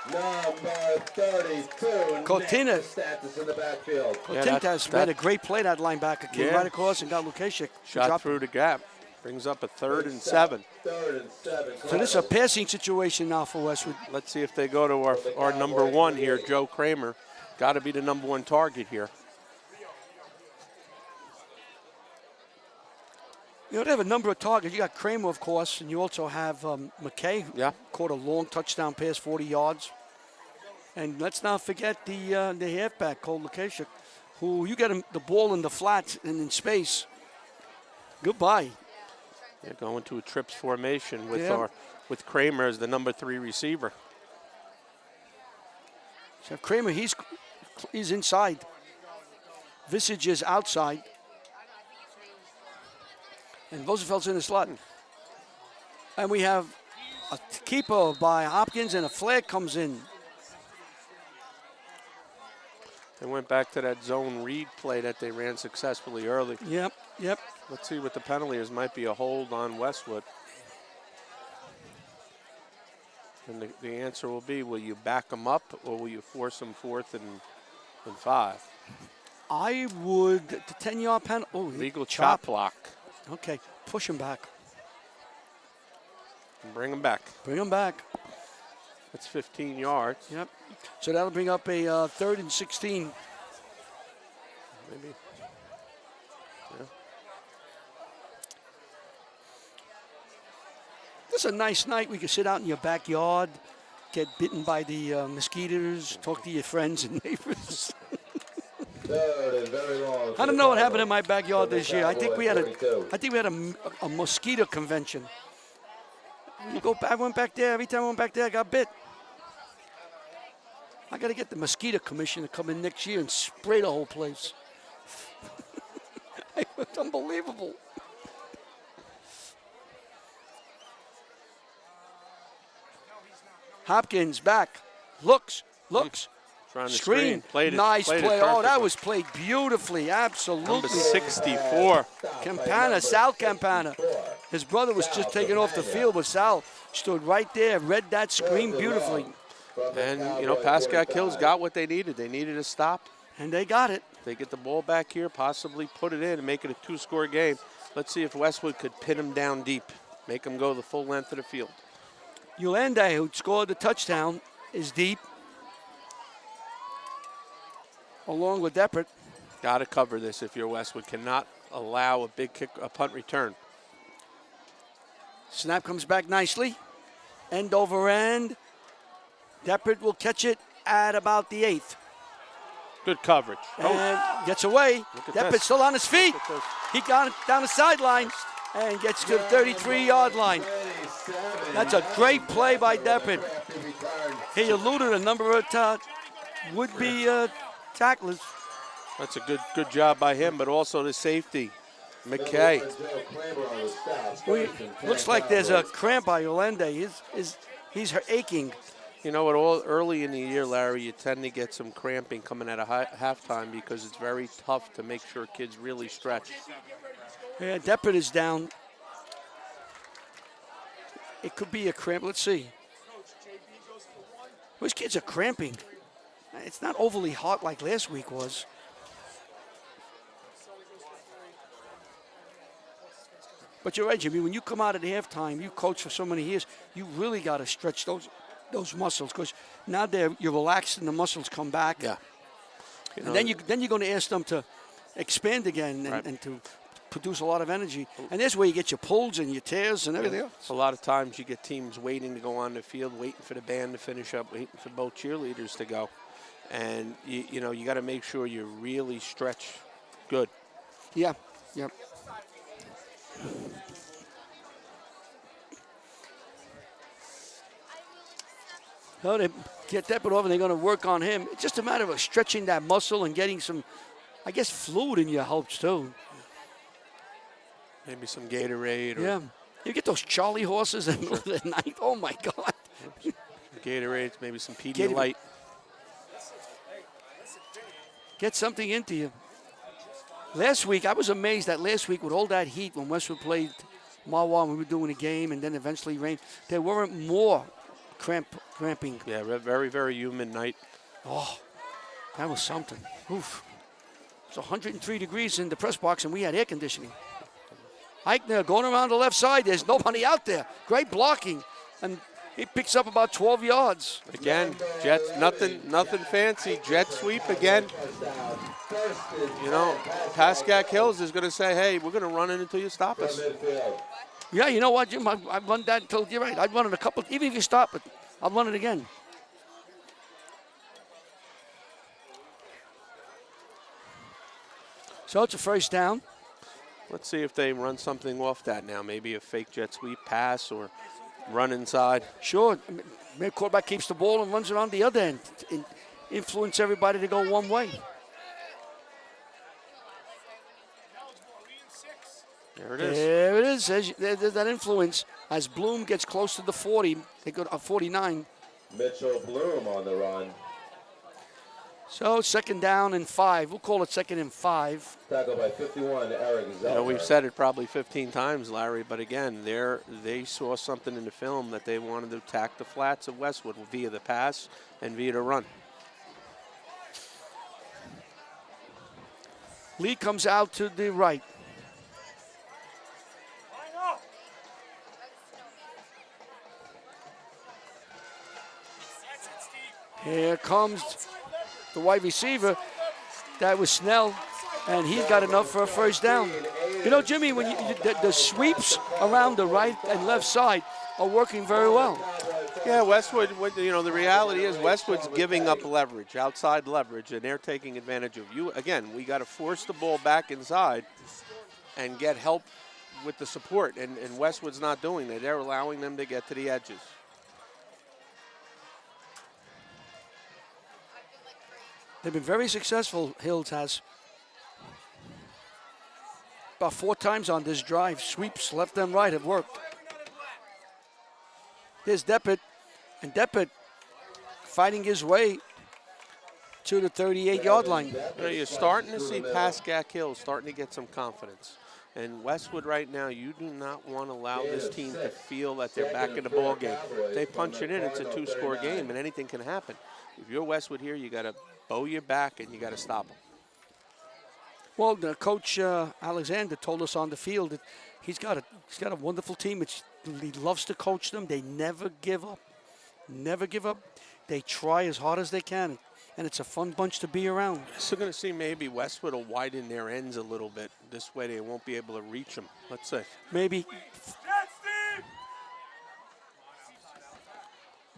Speaker 3: Number 32.
Speaker 1: Cortina.
Speaker 3: Nick Status in the backfield.
Speaker 1: Cortintas made a great play, that linebacker. Came
Speaker 2: Yeah.
Speaker 1: right across and got Lukashik.
Speaker 2: Shot through the gap. Brings up a 3rd and 7.
Speaker 3: 3rd and 7.
Speaker 1: So this is a passing situation now for Westwood.
Speaker 2: Let's see if they go to our number 1 here, Joe Kramer. Got to be the number 1 target here.
Speaker 1: You know, they have a number of targets. You got Kramer, of course, and you also have McKay, who
Speaker 2: Yeah.
Speaker 1: caught a long touchdown pass, 40 yards. And let's not forget the halfback, Cole Lukashik, who you get him the ball in the flats and in space. Goodbye.
Speaker 2: They're going to a trips formation with
Speaker 1: Yeah.
Speaker 2: with Kramer as the number 3 receiver.
Speaker 1: So Kramer, he's inside. Visage is outside. And Rosenfeld's in the slot. And we have a keeper by Hopkins and a flag comes in.
Speaker 2: They went back to that zone read play that they ran successfully early.
Speaker 1: Yep.
Speaker 2: Let's see what the penalty is. Might be a hold on Westwood. And the answer will be, will you back them up or will you force them 4th and 5?
Speaker 1: I would, the 10-yard penalty. Oh,
Speaker 2: Legal chop block.
Speaker 1: Okay, push him back.
Speaker 2: And bring them back.
Speaker 1: Bring him back.
Speaker 2: That's 15 yards.
Speaker 1: Yep. So that'll bring up a 3rd and 16.
Speaker 2: Maybe. Yeah.
Speaker 1: This is a nice night. We can sit out in your backyard, get bitten by the mosquitoes, talk to your friends and neighbors.
Speaker 3: 3rd and very long.
Speaker 1: I don't know what happened in my backyard this year. I think we had a mosquito convention. I went back there. Every time I went back there, I got bit. I got to get the mosquito commission to come in next year and spray the whole place. It's unbelievable. Hopkins back, looks.
Speaker 2: Trying to
Speaker 1: Screen.
Speaker 2: Played it,
Speaker 1: Nice
Speaker 2: played it
Speaker 1: play. Oh, that
Speaker 2: perfectly.
Speaker 1: was played beautifully. Absolutely.
Speaker 2: Number 64.
Speaker 1: Campana, Sal Campana. His brother was just taken off the field, but Sal stood right there, read that screen beautifully.
Speaker 2: And, you know, Pascack Hills got what they needed. They needed a stop.
Speaker 1: And they got it.
Speaker 2: They get the ball back here, possibly put it in and make it a 2-score game. Let's see if Westwood could pin them down deep, make them go the full length of the field.
Speaker 1: Yolande, who scored the touchdown, is deep. Along with Deppert.
Speaker 2: Got to cover this if you're Westwood. Cannot allow a big kick, a punt return.
Speaker 1: Snap comes back nicely. End over end. Deppert will catch it at about the 8th.
Speaker 2: Good coverage.
Speaker 1: And gets away.
Speaker 2: Look at
Speaker 1: Deppert's
Speaker 2: this.
Speaker 1: still on his feet.
Speaker 2: Look at this.
Speaker 1: He got it down the sideline and gets to the 33-yard line. That's a great play by Deppert. He eluded a number of would-be tacklers.
Speaker 2: That's a good job by him, but also the safety, McKay.
Speaker 1: Looks like there's a cramp by Yolande. He's aching.
Speaker 2: You know what? All early in the year, Larry, you tend to get some cramping coming out of halftime because it's very tough to make sure kids really stretch.
Speaker 1: Yeah, Deppert is down. It could be a cramp. Let's see. Those kids are cramping. It's not overly hot like last week was. But you're right, Jimmy. When you come out at halftime, you coach for so many years, you really got to stretch those muscles because now you're relaxed and the muscles come back.
Speaker 2: Yeah.
Speaker 1: And then you're going to ask them to expand again and to produce a lot of energy. And that's where you get your pulls and your tears and everything else.
Speaker 2: A lot of times you get teams waiting to go on the field, waiting for the band to finish up, waiting for both cheerleaders to go. And, you know, you got to make sure you really stretch good.
Speaker 1: Yeah, yep. So they get Deppert over, they're going to work on him. It's just a matter of stretching that muscle and getting some, I guess, fluid in your helps too.
Speaker 2: Maybe some Gatorade. Or
Speaker 1: yeah. You get those Charlie horses in the middle of the night. Oh, my God.
Speaker 2: Gatorade, maybe some Pedialyte.
Speaker 1: Get something into you. Last week, I was amazed that last week with all that heat when Westwood played Mawa and we were doing a game and then eventually rain, there weren't more cramping.
Speaker 2: Yeah, very, very humid night.
Speaker 1: Oh, that was something. Oof. It's 103 degrees in the press box and we had air conditioning. Eichner going around the left side. There's nobody out there. Great blocking. And he picks up about 12 yards.
Speaker 2: Again, Jets, nothing fancy. Jet sweep again. You know, Pascack Hills is going to say, hey, we're going to run it until you stop us.
Speaker 1: Yeah, you know what, Jim? I've run that until you're right. I've run it a couple. Even if you stop it, I'll run it again. So it's a first down.
Speaker 2: Let's see if they run something off that now. Maybe a fake jet sweep pass or run inside.
Speaker 1: Sure. Maybe quarterback keeps the ball and runs it on the other end. Influence everybody to go one way.
Speaker 2: There it is.
Speaker 1: There it is. There's that influence. As Bloom gets close to the 40, they go to 49.
Speaker 3: Mitchell Bloom on the run.
Speaker 1: So second down and 5. We'll call it second and 5.
Speaker 3: Tackled by 51, Eric Zelmer.
Speaker 2: You know, we've said it probably 15 times, Larry, but again, they saw something in the film that they wanted to attack the flats of Westwood via the pass and via the run.
Speaker 1: Lee comes out to the right. Here comes the wide receiver. That was Snell, and he's got enough for a first down. You know, Jimmy, when the sweeps around the right and left side are working very well.
Speaker 2: Yeah, Westwood, you know, the reality is Westwood's giving up leverage, outside leverage, and they're taking advantage of you. Again, we got to force the ball back inside and get help with the support, and Westwood's not doing that. They're allowing them to get to the edges.
Speaker 1: They've been very successful, Hills has. About 4 times on this drive. Sweeps left and right have worked. Here's Deppert. And Deppert fighting his way to the 38-yard line.
Speaker 2: You know, you're starting to see Pascack Hills starting to get some confidence. And Westwood right now, you do not want to allow this team to feel that they're back in the ball game. If they punch it in, it's a 2-score game, and anything can happen. If you're Westwood here, you got to bow your back and you got to stop them.
Speaker 1: Well, the coach Alexander told us on the field that he's got a wonderful team. He loves to coach them. They never give up. Never give up. They try as hard as they can, and it's a fun bunch to be around.
Speaker 2: So going to see maybe Westwood will widen their ends a little bit. This way they won't be able to reach them. Let's see.
Speaker 1: Maybe.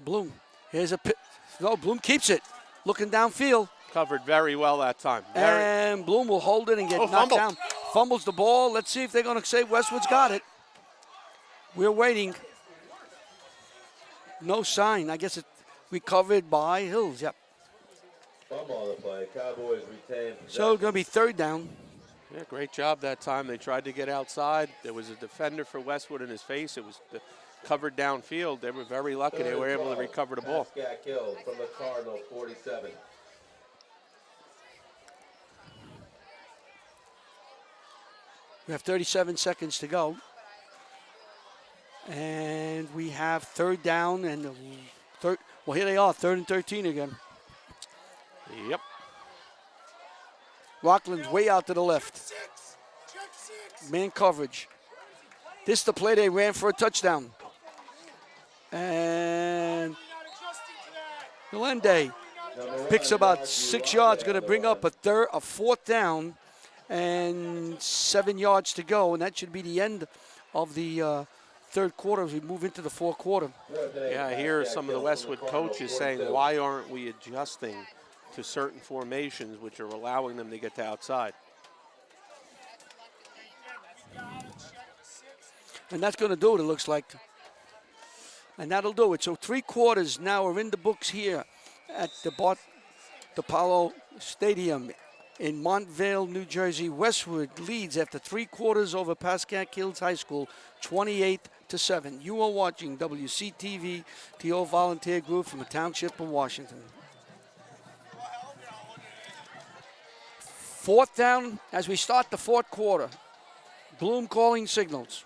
Speaker 1: Bloom. Here's a pit. No, Bloom keeps it. Looking downfield.
Speaker 2: Covered very well that time.
Speaker 1: And Bloom will hold it and get knocked down. Fumbles the ball. Let's see if they're going to say Westwood's got it. We're waiting. No sign. I guess it's recovered by Hills. Yep.
Speaker 3: Fumble on the play. Cowboys retain possession.
Speaker 1: So it's going to be third down.
Speaker 2: Yeah, great job that time. They tried to get outside. There was a defender for Westwood in his face. It was the covered downfield. They were very lucky. They were able to recover the ball.
Speaker 3: Pascack killed from the Cardinal 47.
Speaker 1: We have 37 seconds to go. And we have third down and third. Well, here they are, 3rd and 13 again.
Speaker 2: Yep.
Speaker 1: Rockland's way out to the left.
Speaker 4: Check six.
Speaker 1: Man coverage. This is the play they ran for a touchdown. And
Speaker 4: Not adjusting to that.
Speaker 1: Galende picks about 6 yards, going to bring up a 4th down and 7 yards to go. And that should be the end of the third quarter as we move into the fourth quarter.
Speaker 2: Yeah, I hear some of the Westwood coaches saying, why aren't we adjusting to certain formations which are allowing them to get to outside?
Speaker 1: And that's going to do it, it looks like. And that'll do it. So 3 quarters now are in the books here at the Bart DiPaolo Stadium in Montvale, New Jersey. Westwood leads after 3 quarters over Pascack Hills High School, 28-7. You are watching WCTV, the All Volunteer Group from the Township of Washington. 4th down as we start the fourth quarter. Bloom calling signals.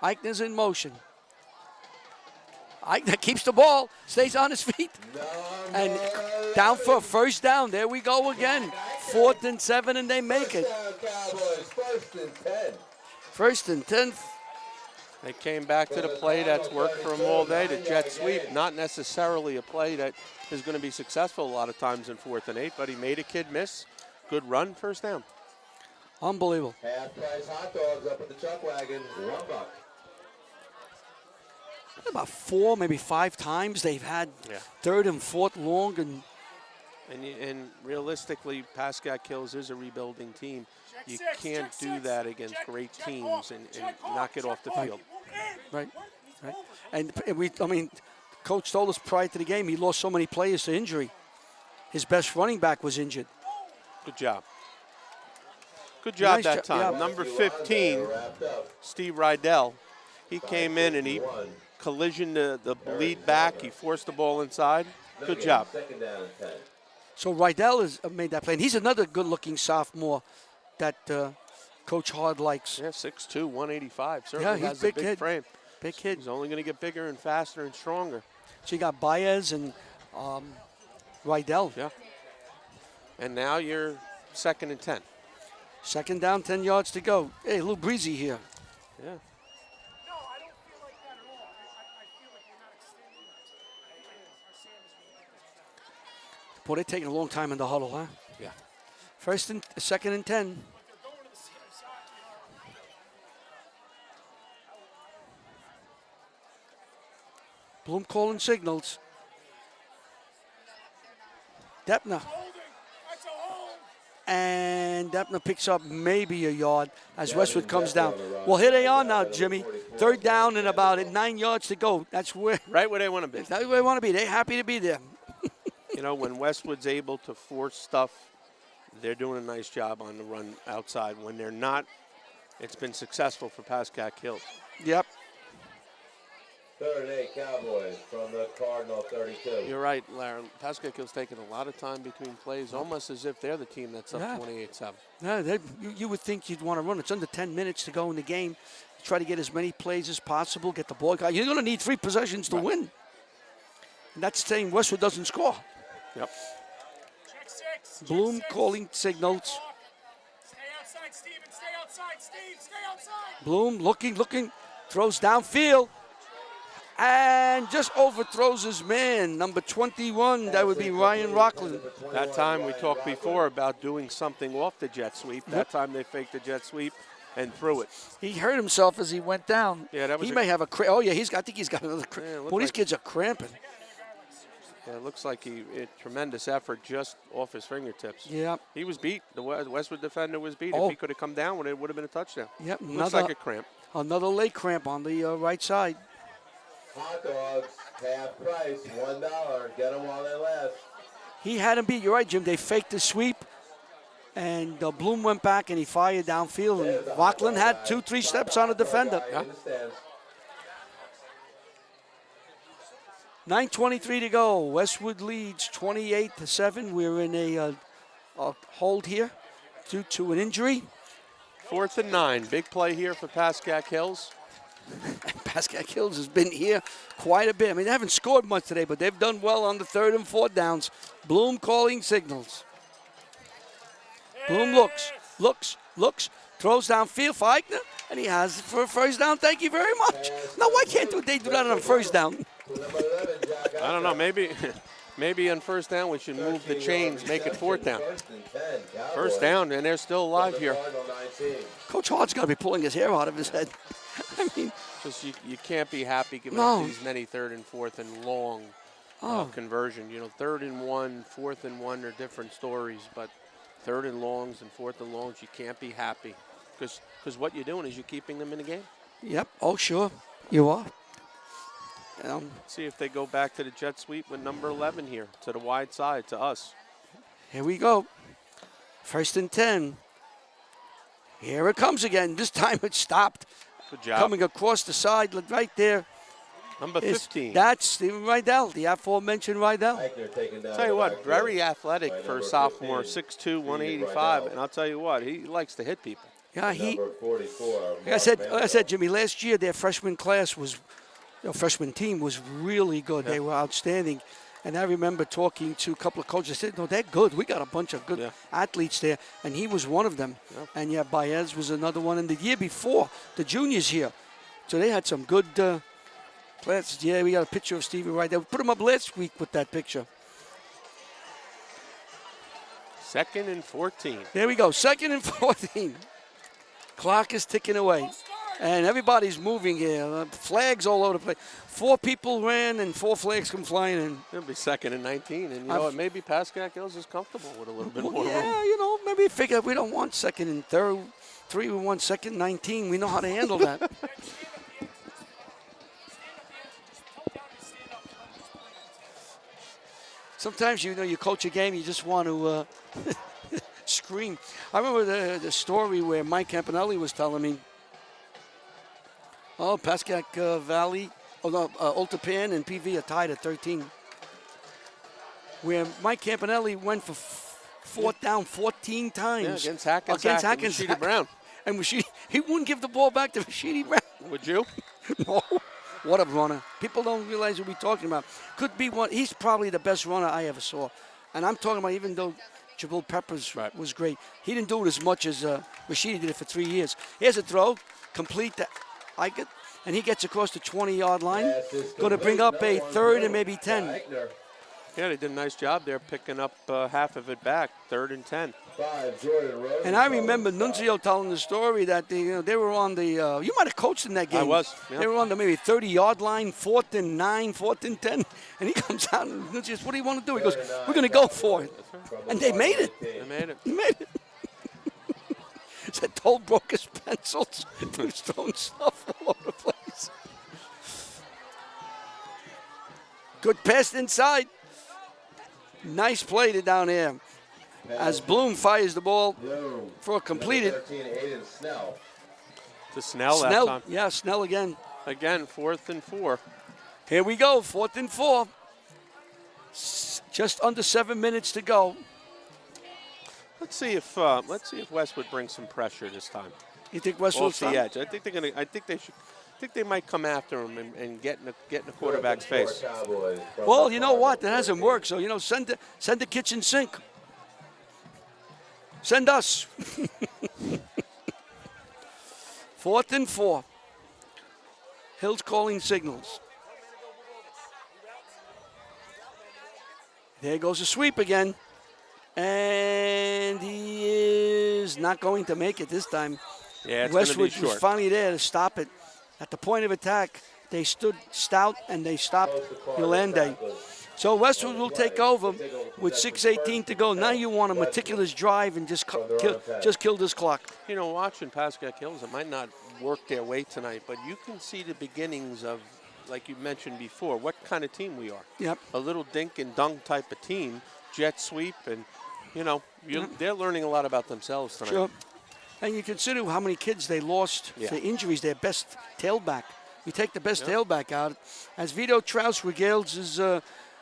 Speaker 1: Eichner's in motion. Eichner keeps the ball, stays on his feet. And down for a first down. There we go again. 4th and 7, and they make it.
Speaker 3: Cowboys, 1st and 10.
Speaker 1: 1st and 10.
Speaker 2: They came back to the play that's worked for them all day, the jet sweep. Not necessarily a play that is going to be successful a lot of times in 4th and 8, but he made a kid miss. Good run, first down.
Speaker 1: Unbelievable.
Speaker 3: Half-price hot dogs up at the Chuck Wagon, $1.
Speaker 1: About 4, maybe 5 times they've had 3rd and 4th long.
Speaker 2: And realistically, Pascack Hills is a rebuilding team. You can't do that against great teams and not get off the field.
Speaker 1: Right. And Coach told us prior to the game he lost so many players to injury. His best running back was injured.
Speaker 2: Good job. Good job
Speaker 1: Nice
Speaker 2: that time.
Speaker 1: yeah.
Speaker 2: Number 15, Steve Rydell. He came in and he collisioned the lead back. He forced the ball inside. Good job.
Speaker 3: 2nd down and 10.
Speaker 1: So Rydell has made that play. And he's another good-looking sophomore that Coach Hard likes.
Speaker 2: Yeah, 6'2", 185. Certainly
Speaker 1: he's
Speaker 2: has a big
Speaker 1: kid.
Speaker 2: frame.
Speaker 1: Big kid.
Speaker 2: He's only going to get bigger and faster and stronger.
Speaker 1: So you got Baez and Rydell.
Speaker 2: Yeah. And now you're 2nd and 10.
Speaker 1: 2nd down, 10 yards to go. Hey, a little breezy here.
Speaker 2: Yeah.
Speaker 4: No, I don't feel like that at all. I feel like we're not extending our Sam's.
Speaker 1: Boy, they're taking a long time in the huddle, huh?
Speaker 2: Yeah.
Speaker 1: 2nd and 10.
Speaker 4: They're going to the same side.
Speaker 1: Bloom calling signals. Deppner.
Speaker 4: Holding. That's a hold.
Speaker 1: And Deppner picks up maybe a yard as Westwood comes down. Well, here they are now, Jimmy. 3rd down and about 9 yards to go. That's where
Speaker 2: Right where they want to be.
Speaker 1: that's where they want to be. They're happy to be there.
Speaker 2: You know, when Westwood's able to force stuff, they're doing a nice job on the run outside. When they're not, it's been successful for Pascack Hills.
Speaker 1: Yep.
Speaker 3: 3rd and 8 Cowboys from the Cardinal 32.
Speaker 2: You're right, Larry. Pascack Hills taking a lot of time between plays, almost as if they're the team that's up
Speaker 1: Yeah.
Speaker 2: 28-7.
Speaker 1: No, you would think you'd want to run. It's under 10 minutes to go in the game. Try to get as many plays as possible, get the ball. You're going to need 3 possessions to win. And that's saying Westwood doesn't score.
Speaker 2: Yep.
Speaker 4: Check six.
Speaker 1: Bloom calling signals.
Speaker 4: Stay outside, Steven. Stay outside, Steve. Stay outside.
Speaker 1: Bloom looking, throws downfield. And just overthrows his man, number 21. That would be Ryan Rockland.
Speaker 2: That time we talked before about doing something off the jet sweep. That time they faked the jet sweep and threw it.
Speaker 1: He hurt himself as he went down.
Speaker 2: Yeah, that was
Speaker 1: he
Speaker 2: a-
Speaker 1: may have a cramp. Oh, yeah, I think he's got another cramp.
Speaker 2: Yeah, it looked
Speaker 1: Boy, these
Speaker 2: like-
Speaker 1: kids are cramping.
Speaker 2: Yeah, it looks like tremendous effort just off his fingertips.
Speaker 1: Yeah.
Speaker 2: He was beat. The Westwood defender was beat.
Speaker 1: Oh.
Speaker 2: If he could have come down, it would have been a touchdown.
Speaker 1: Yep,
Speaker 2: Looks like a cramp.
Speaker 1: another leg cramp on the right side.
Speaker 3: Hot dogs, half price, $1. Get them while they last.
Speaker 1: He had him beat. You're right, Jim. They faked the sweep, and Bloom went back and he fired downfield. And Rockland had 2-3 steps on the defender.
Speaker 3: In the stands.
Speaker 1: 9:23 to go. Westwood leads 28-7. We're in a hold here due to an injury.
Speaker 2: 4th and 9. Big play here for Pascack Hills.
Speaker 1: Pascack Hills has been here quite a bit. I mean, they haven't scored much today, but they've done well on the 3rd and 4th downs. Bloom calling signals. Bloom looks, throws downfield for Eichner, and he has it for a first down. Thank you very much. Now, why can't they do that on a first down?
Speaker 2: I don't know. Maybe on first down we should move the chains, make it 4th down. First down, and they're still alive here.
Speaker 1: Coach Hart's got to be pulling his hair out of his head. I mean,
Speaker 2: just you can't be happy giving up these many 3rd and 4th and long conversion. You know, 3rd and 1, 4th and 1 are different stories, but 3rd and longs and 4th and longs, you can't be happy because what you're doing is you're keeping them in the game.
Speaker 1: Yep. Oh, sure, you are.
Speaker 2: See if they go back to the jet sweep with number 11 here to the wide side to us.
Speaker 1: Here we go. 1st and 10. Here it comes again. This time it stopped.
Speaker 2: Good job.
Speaker 1: Coming across the side right there.
Speaker 2: Number 15.
Speaker 1: That's Stephen Rydell, the aforementioned Rydell.
Speaker 2: Tell you what, very athletic for a sophomore, 6'2", 185, and I'll tell you what, he likes to hit people.
Speaker 1: Yeah, like I said, Jimmy, last year their freshman class was, freshman team was really good. They were outstanding. And I remember talking to a couple of coaches. I said, no, they're good. We got a bunch of good athletes there. And he was one of them. And, Baez was another one. And the year before, the juniors here. So they had some good classes. Yeah, we got a picture of Stevie right there. We put him up last week with that picture.
Speaker 2: 2nd and 14.
Speaker 1: There we go, 2nd and 14. Clock is ticking away. And everybody's moving here. Flags all over the place. 4 people ran and 4 flags come flying in.
Speaker 2: It'll be 2nd and 19. And you know what? Maybe Pascack Hills is comfortable with a little bit more room.
Speaker 1: Yeah, maybe figure we don't want 2nd and 3rd. 3, we want 2nd and 19. We know how to handle that. Sometimes, you coach a game, you just want to scream. I remember the story where Mike Campanelli was telling me, Pascack Valley, Ultapan and PV are tied at 13. Where Mike Campanelli went for 4th down 14 times.
Speaker 2: Against Hackensack and Rashidi Brown.
Speaker 1: And he wouldn't give the ball back to Rashidi Brown.
Speaker 2: Would you?
Speaker 1: No. What a runner. People don't realize what we're talking about. Could be one. He's probably the best runner I ever saw. And I'm talking about even though Jabril Peppers was great, he didn't do it as much as Rashidi did it for 3 years. Here's a throw, complete to Eichert, and he gets across the 20-yard line. Going to bring up a 3rd and maybe 10.
Speaker 2: Yeah, they did a nice job there picking up half of it back, 3rd and 10.
Speaker 1: And I remember Nunzio telling the story that they were on the, you might have coached in that game.
Speaker 2: I was, yeah.
Speaker 1: They were on the maybe 30-yard line, 4th and 9, 4th and 10. And he comes out and Nunzio says, what do you want to do? He goes, we're going to go for it. And they made it.
Speaker 2: They made it.
Speaker 1: They made it. Said Toll broke his pencils. He was throwing stuff all over the place. Good pass inside. Nice play to down here. As Bloom fires the ball for a completed.
Speaker 2: To Snell that time.
Speaker 1: Yeah, Snell again.
Speaker 2: Again, 4th and 4.
Speaker 1: Here we go, 4th and 4. Just under 7 minutes to go.
Speaker 2: Let's see if Westwood brings some pressure this time.
Speaker 1: You think Westwood's
Speaker 2: off the edge? I think they're gonna. I think they should. I think they might come after him and get in the quarterback's face.
Speaker 1: Well, you know what? That hasn't worked. So send the kitchen sink. Send us. 4th and 4. Hill's calling signals. There goes a sweep again. And he is not going to make it this time.
Speaker 2: Yeah, it's
Speaker 1: Westwood
Speaker 2: going to be short.
Speaker 1: was finally there to stop it. At the point of attack, they stood stout and they stopped Yolande. So Westwood will take over with 6:18 to go. Now you want a meticulous drive and just kill this clock.
Speaker 2: You know, watching Pascack Hills, it might not work their way tonight, but you can see the beginnings of, like you mentioned before, what kind of team we are.
Speaker 1: Yep.
Speaker 2: A little dink and dunk type of team, jet sweep, and, they're learning a lot about themselves tonight.
Speaker 1: Sure. And you consider how many kids they lost to injuries. Their best tailback You take the best tailback out. As Vito Trouse regales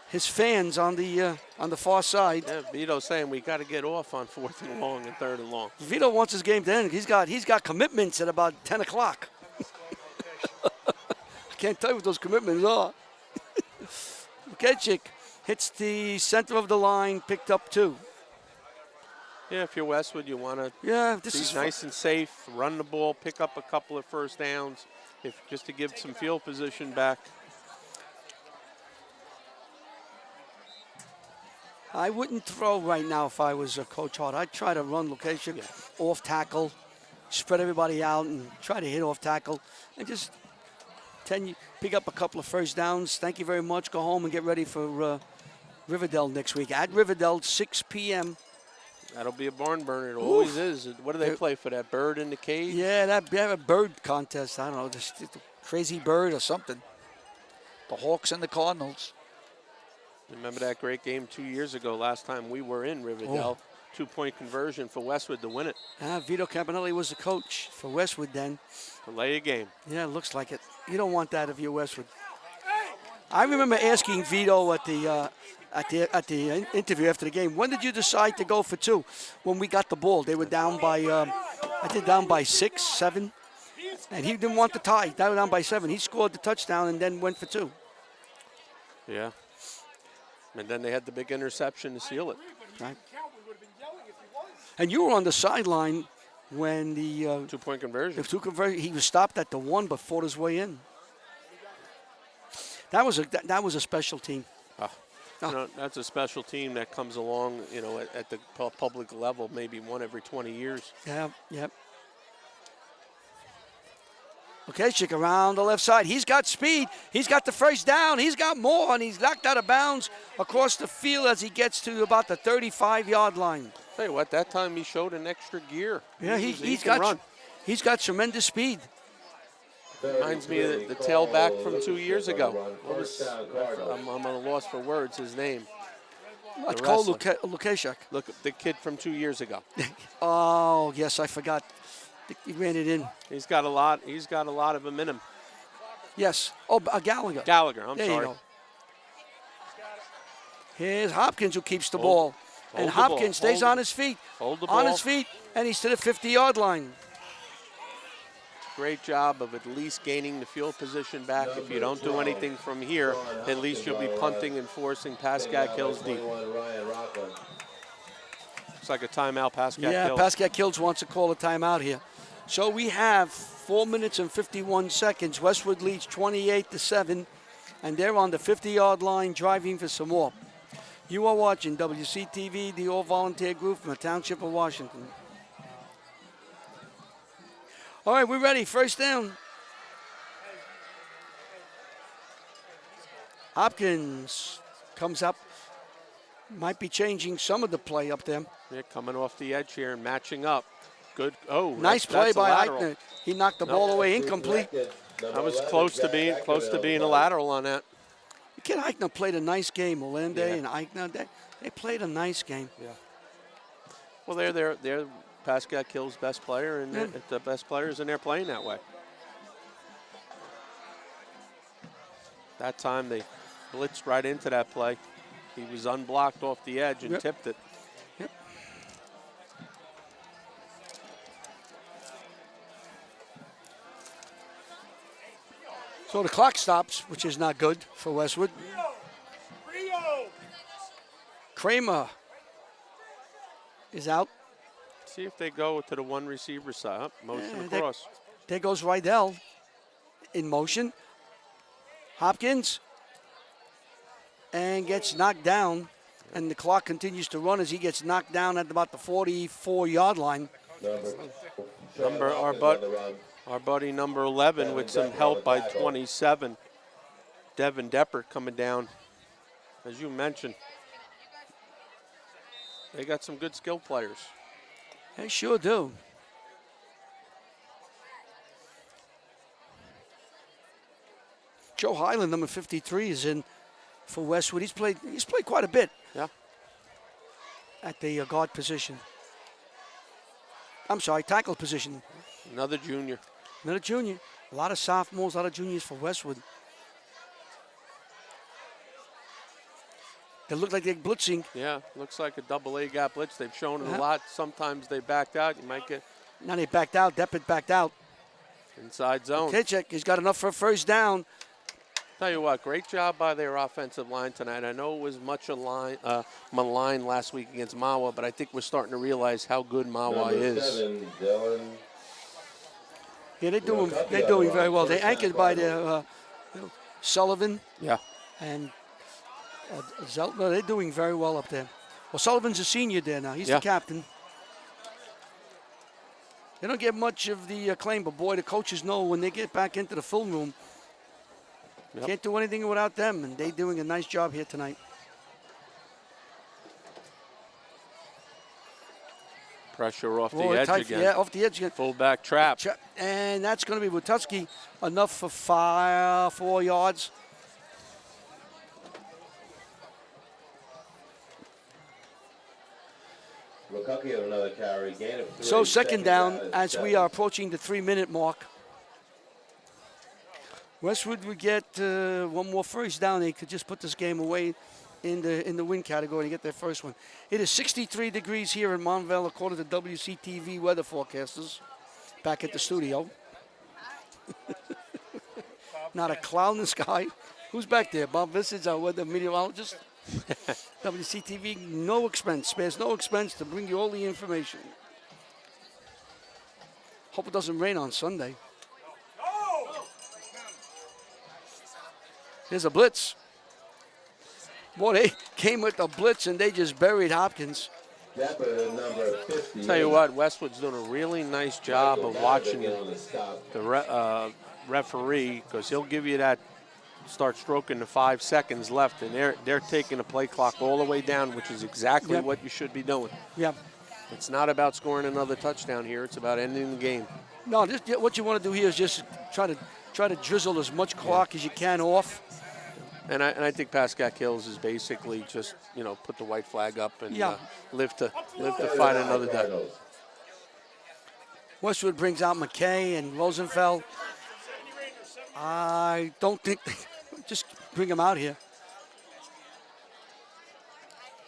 Speaker 1: his fans on the far side.
Speaker 2: Yeah, Vito's saying we got to get off on 4th and long and 3rd and long.
Speaker 1: Vito wants his game to end. He's got commitments at about 10 o'clock. I can't tell you what those commitments are. Ketchik hits the center of the line, picked up 2.
Speaker 2: Yeah, if you're Westwood, you want to
Speaker 1: This
Speaker 2: be
Speaker 1: is
Speaker 2: nice and safe, run the ball, pick up a couple of first downs, just to give some field position back.
Speaker 1: I wouldn't throw right now if I was Coach Hart. I'd try to run location, off tackle, spread everybody out, and try to hit off tackle, and just pick up a couple of first downs. Thank you very much. Go home and get ready for Riverdale next week. At Riverdale, 6 p.m.
Speaker 2: That'll be a barn burner. It always is. What do they play for, that bird in the cage?
Speaker 1: Yeah, they have a bird contest. I don't know, just a crazy bird or something.
Speaker 5: The Hawks and the Cardinals.
Speaker 2: Remember that great game 2 years ago, last time we were in Riverdale? 2-point conversion for Westwood to win it.
Speaker 1: Vito Campanelli was the coach for Westwood then.
Speaker 2: Delay a game.
Speaker 1: Yeah, it looks like it. You don't want that if you're Westwood. I remember asking Vito at the interview after the game, when did you decide to go for 2? When we got the ball, they were down by, down by 6, 7, and he didn't want the tie. They were down by 7. He scored the touchdown and then went for 2.
Speaker 2: Yeah. And then they had the big interception to seal it.
Speaker 1: Right. And you were on the sideline when the
Speaker 2: 2-point conversion.
Speaker 1: He was stopped at the 1, but fought his way in. That was a special team.
Speaker 2: You know, that's a special team that comes along, at the public level, maybe one every 20 years.
Speaker 1: Yeah, yep. Okay, Chick around the left side. He's got speed. He's got the first down. He's got more, and he's knocked out of bounds across the field as he gets to about the 35-yard line.
Speaker 2: Tell you what, that time he showed an extra gear.
Speaker 1: Yeah, he's got tremendous speed.
Speaker 2: Reminds me of the tailback from 2 years ago. I'm at a loss for words, his name.
Speaker 1: That's Cole Lukashuk.
Speaker 2: Look, the kid from 2 years ago.
Speaker 1: Oh, yes, I forgot. He ran it in.
Speaker 2: He's got a lot of them in him.
Speaker 1: Yes. Oh, Gallagher.
Speaker 2: Gallagher, I'm
Speaker 1: there
Speaker 2: sorry.
Speaker 1: You go. Here's Hopkins who keeps the ball. And
Speaker 2: hold the ball.
Speaker 1: Hopkins stays on his feet.
Speaker 2: Hold the
Speaker 1: on
Speaker 2: ball.
Speaker 1: his feet, and he's to the 50-yard line.
Speaker 2: Great job of at least gaining the field position back. If you don't do anything from here, at least you'll be punting and forcing Pascack Hills deep. Looks like a timeout, Pascack Hills.
Speaker 1: Yeah, Pascack Hills wants to call a timeout here. So we have 4 minutes and 51 seconds. Westwood leads 28-7, and they're on the 50-yard line driving for some more. You are watching WCTV, the all-volunteer group from the Township of Washington. All right, we're ready. First down. Hopkins comes up. Might be changing some of the play up there.
Speaker 2: Yeah, coming off the edge here and matching up. Good. Oh,
Speaker 1: nice play
Speaker 2: that's
Speaker 1: by
Speaker 2: Eichner.
Speaker 1: Eichner. He knocked the ball away, incomplete.
Speaker 2: That was close to being a lateral on that.
Speaker 1: Kid Eichner played a nice game. Olande and Eichner, they played a nice game.
Speaker 2: Yeah. Well, they're Pascack Hill's best player, and the best players, and they're playing that way. That time they blitzed right into that play. He was unblocked off the edge and tipped it.
Speaker 1: Yep. So the clock stops, which is not good for Westwood.
Speaker 4: Rio.
Speaker 1: Kramer is out.
Speaker 2: See if they go to the one receiver side. Motion across.
Speaker 1: There goes Rydell in motion. Hopkins. And gets knocked down. And the clock continues to run as he gets knocked down at about the 44-yard line.
Speaker 2: Our buddy number 11 with some help by 27. Devin Deppert coming down. As you mentioned, they got some good skill players.
Speaker 1: They sure do. Joe Highland, number 53, is in for Westwood. He's played quite a bit.
Speaker 2: Yeah.
Speaker 1: At the guard position. I'm sorry, tackle position.
Speaker 2: Another junior.
Speaker 1: Another junior. A lot of sophomores, a lot of juniors for Westwood. They look like they're blitzing.
Speaker 2: Yeah, looks like a double-A gap blitz. They've shown it a lot. Sometimes they backed out. You might get
Speaker 1: Now they backed out. Deppert backed out.
Speaker 2: inside zone.
Speaker 1: Kitchek, he's got enough for a first down.
Speaker 2: Tell you what, great job by their offensive line tonight. I know it was much maligned last week against Mawa, but I think we're starting to realize how good Mawa
Speaker 3: Number
Speaker 2: is.
Speaker 3: 7, Dylan.
Speaker 1: Yeah, they're doing very well. They're anchored by their Sullivan
Speaker 2: Yeah.
Speaker 1: and Zeltner. They're doing very well up there. Well, Sullivan's a senior there now. He's the captain. They don't get much of the acclaim, but boy, the coaches know when they get back into the film room, can't do anything without them, and they're doing a nice job here tonight.
Speaker 2: Pressure off the edge again.
Speaker 1: Yeah, off the edge again.
Speaker 2: Fullback trap.
Speaker 1: And that's going to be Watutsky, enough for 4 yards.
Speaker 3: Lukaku on another carry, gain of 3.
Speaker 1: So second down
Speaker 3: down
Speaker 1: as
Speaker 3: and
Speaker 1: we
Speaker 3: 7.
Speaker 1: are approaching the 3-minute mark. Westwood would get one more first down. They could just put this game away in the win category and get their first one. It is 63 degrees here in Montvale, according to WCTV weather forecasters. Back at the studio. Not a cloud in the sky. Who's back there? Bob Visage, our weather meteorologist. WCTV, no expense, spares no expense to bring you all the information. Hope it doesn't rain on Sunday. Here's a blitz. Boy, they came with the blitz and they just buried Hopkins.
Speaker 3: Deppert, number 50.
Speaker 2: Tell you what, Westwood's doing a really nice job of watching the referee, because he'll give you that, start stroking the 5 seconds left, and they're taking the play clock all the way down, which is exactly what you should be doing.
Speaker 1: Yeah.
Speaker 2: It's not about scoring another touchdown here. It's about ending the game.
Speaker 1: No, what you want to do here is just try to drizzle as much clock as you can off.
Speaker 2: And I think Pascack Hills is basically just, put the white flag up and live to fight another day.
Speaker 1: Westwood brings out McKay and Rosenfeld. I don't think just bring them out here.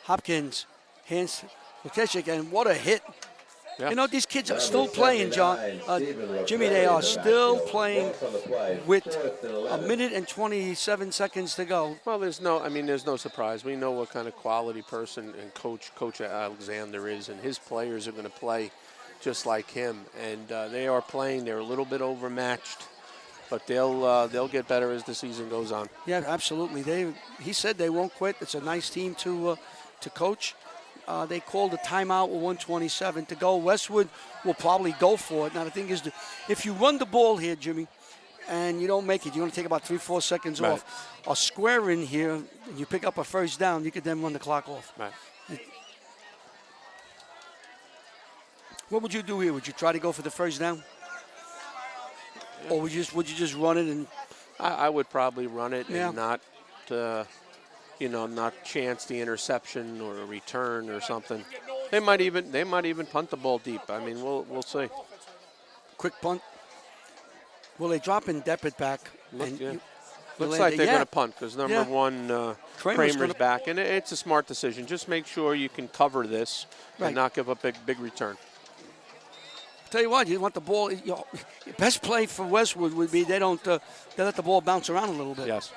Speaker 1: Hopkins, hands Lukashik, and what a hit.
Speaker 2: Yeah.
Speaker 1: These kids are still playing, John. Jimmy, they are still playing with 1 minute and 27 seconds to go.
Speaker 2: Well, there's no surprise. We know what kind of quality person and Coach Alexander is, and his players are going to play just like him. And they are playing. They're a little bit overmatched, but they'll get better as the season goes on.
Speaker 1: Yeah, absolutely. He said they won't quit. It's a nice team to coach. They called a timeout with 1:27 to go. Westwood will probably go for it. Now, the thing is, if you run the ball here, Jimmy, and you don't make it, you're going to take about 3-4 seconds off. A square in here, and you pick up a first down, you could then run the clock off.
Speaker 2: Right.
Speaker 1: What would you do here? Would you try to go for the first down? Or would you just run it? And
Speaker 2: I would probably run it and not not chance the interception or a return or something. They might even punt the ball deep. I mean, we'll see.
Speaker 1: Quick punt. Will they drop in Deppert back?
Speaker 2: Looks like they're going to punt because number one, Kramer's back, and it's a smart decision. Just make sure you can cover this and not give up a big return.
Speaker 1: Tell you what, you want the ball. Your best play for Westwood would be they let the ball bounce around a little bit.
Speaker 2: Yes.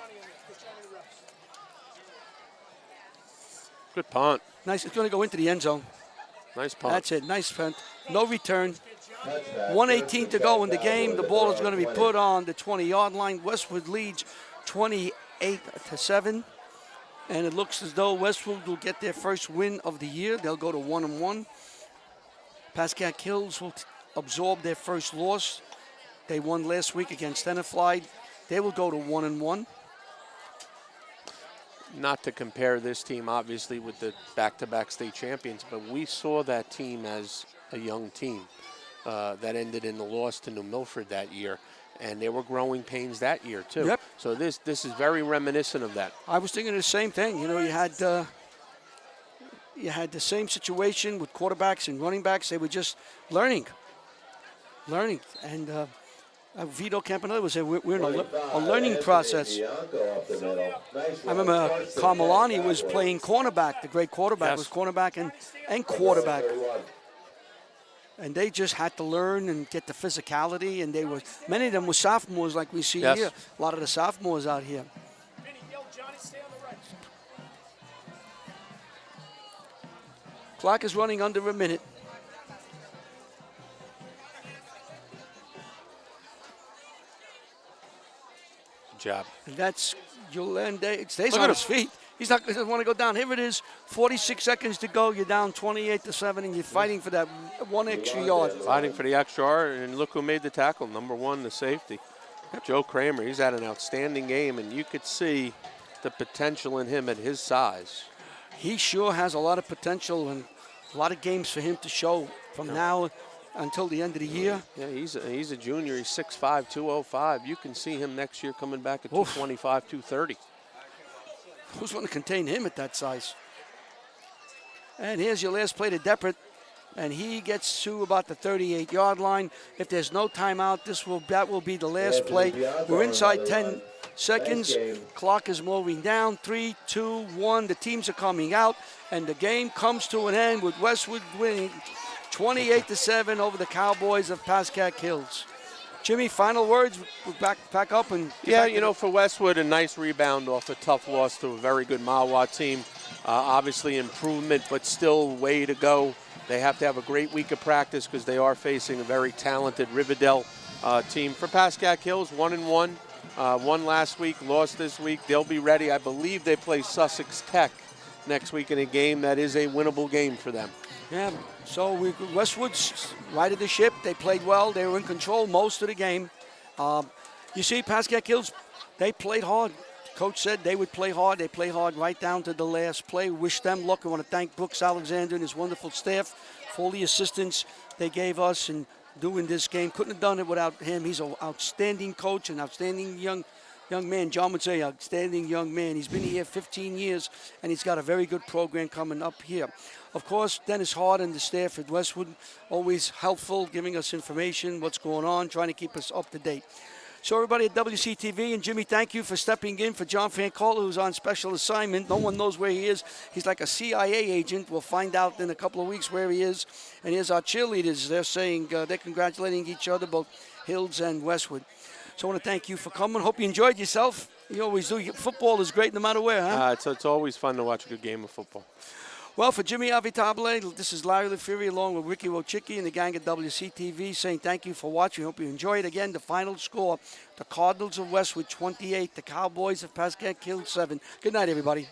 Speaker 2: Good punt.
Speaker 1: Nice. It's going to go into the end zone.
Speaker 2: Nice punt.
Speaker 1: That's it. Nice punt. No return. 1:18 to go in the game. The ball is going to be put on the 20-yard line. Westwood leads 28-7. And it looks as though Westwood will get their first win of the year. They'll go to 1-1. Pascack Hills will absorb their first loss. They won last week against Tenafly. They will go to 1-1.
Speaker 2: Not to compare this team, obviously, with the back-to-back state champions, but we saw that team as a young team that ended in the loss to New Milford that year, and they were growing pains that year too.
Speaker 1: Yep.
Speaker 2: So this is very reminiscent of that.
Speaker 1: I was thinking the same thing. You had the same situation with quarterbacks and running backs. They were just learning, and Vito Campanella was saying we're in a learning process. I remember Carmelani was playing cornerback. The great quarterback was cornerback and quarterback. And they just had to learn and get the physicality. And many of them were sophomores like we see here. A lot of the sophomores out here.
Speaker 4: Vinny, yell, Johnny, stay on the right.
Speaker 1: Clock is running under a minute.
Speaker 2: Job.
Speaker 1: And that's Yolande. Stays on his feet. He doesn't want to go down. Here it is. 46 seconds to go. You're down 28-7, and you're fighting for that one extra yard.
Speaker 2: Fighting for the extra yard, and look who made the tackle. Number 1, the safety. Joe Kramer. He's had an outstanding game, and you could see the potential in him at his size.
Speaker 1: He sure has a lot of potential and a lot of games for him to show from now until the end of the year.
Speaker 2: Yeah, he's a junior. He's 6'5", 205. You can see him next year coming back at 225, 230.
Speaker 1: Who's going to contain him at that size? And here's your last play to Deppert, and he gets to about the 38-yard line. If there's no timeout, that will be the last play. We're inside 10 seconds. Clock is moving down. 3, 2, 1. The teams are coming out, and the game comes to an end with Westwood winning 28-7 over the Cowboys of Pascack Hills. Jimmy, final words. We're back up and
Speaker 2: for Westwood, a nice rebound off a tough loss to a very good Mawa team. Obviously improvement, but still way to go. They have to have a great week of practice because they are facing a very talented Riverdale team. For Pascack Hills, 1-1. Won last week, lost this week. They'll be ready. I believe they play Sussex Tech next week in a game that is a winnable game for them.
Speaker 1: Yeah, so Westwood's righted the ship. They played well. They were in control most of the game. You see, Pascack Hills, they played hard. Coach said they would play hard. They play hard right down to the last play. Wish them luck. I want to thank Brooks Alexander and his wonderful staff for all the assistance they gave us in doing this game. Couldn't have done it without him. He's an outstanding coach, an outstanding young man. John would say outstanding young man. He's been here 15 years, and he's got a very good program coming up here. Of course, Dennis Hart and the staff at Westwood, always helpful, giving us information, what's going on, trying to keep us up to date. So everybody at WCTV, and Jimmy, thank you for stepping in for John Fancola, who's on special assignment. No one knows where he is. He's like a CIA agent. We'll find out in a couple of weeks where he is. And here's our cheerleaders. They're saying they're congratulating each other, both Hills and Westwood. So I want to thank you for coming. Hope you enjoyed yourself. You always do. Football is great no matter where, huh?
Speaker 2: It's always fun to watch a good game of football.
Speaker 1: Well, for Jimmy Avitable, this is Larry LaFury along with Ricky Wojcicki and the gang at WCTV saying thank you for watching. Hope you enjoyed. Again, the final score, the Cardinals of Westwood 28, the Cowboys of Pascack Hills 7. Good night, everybody.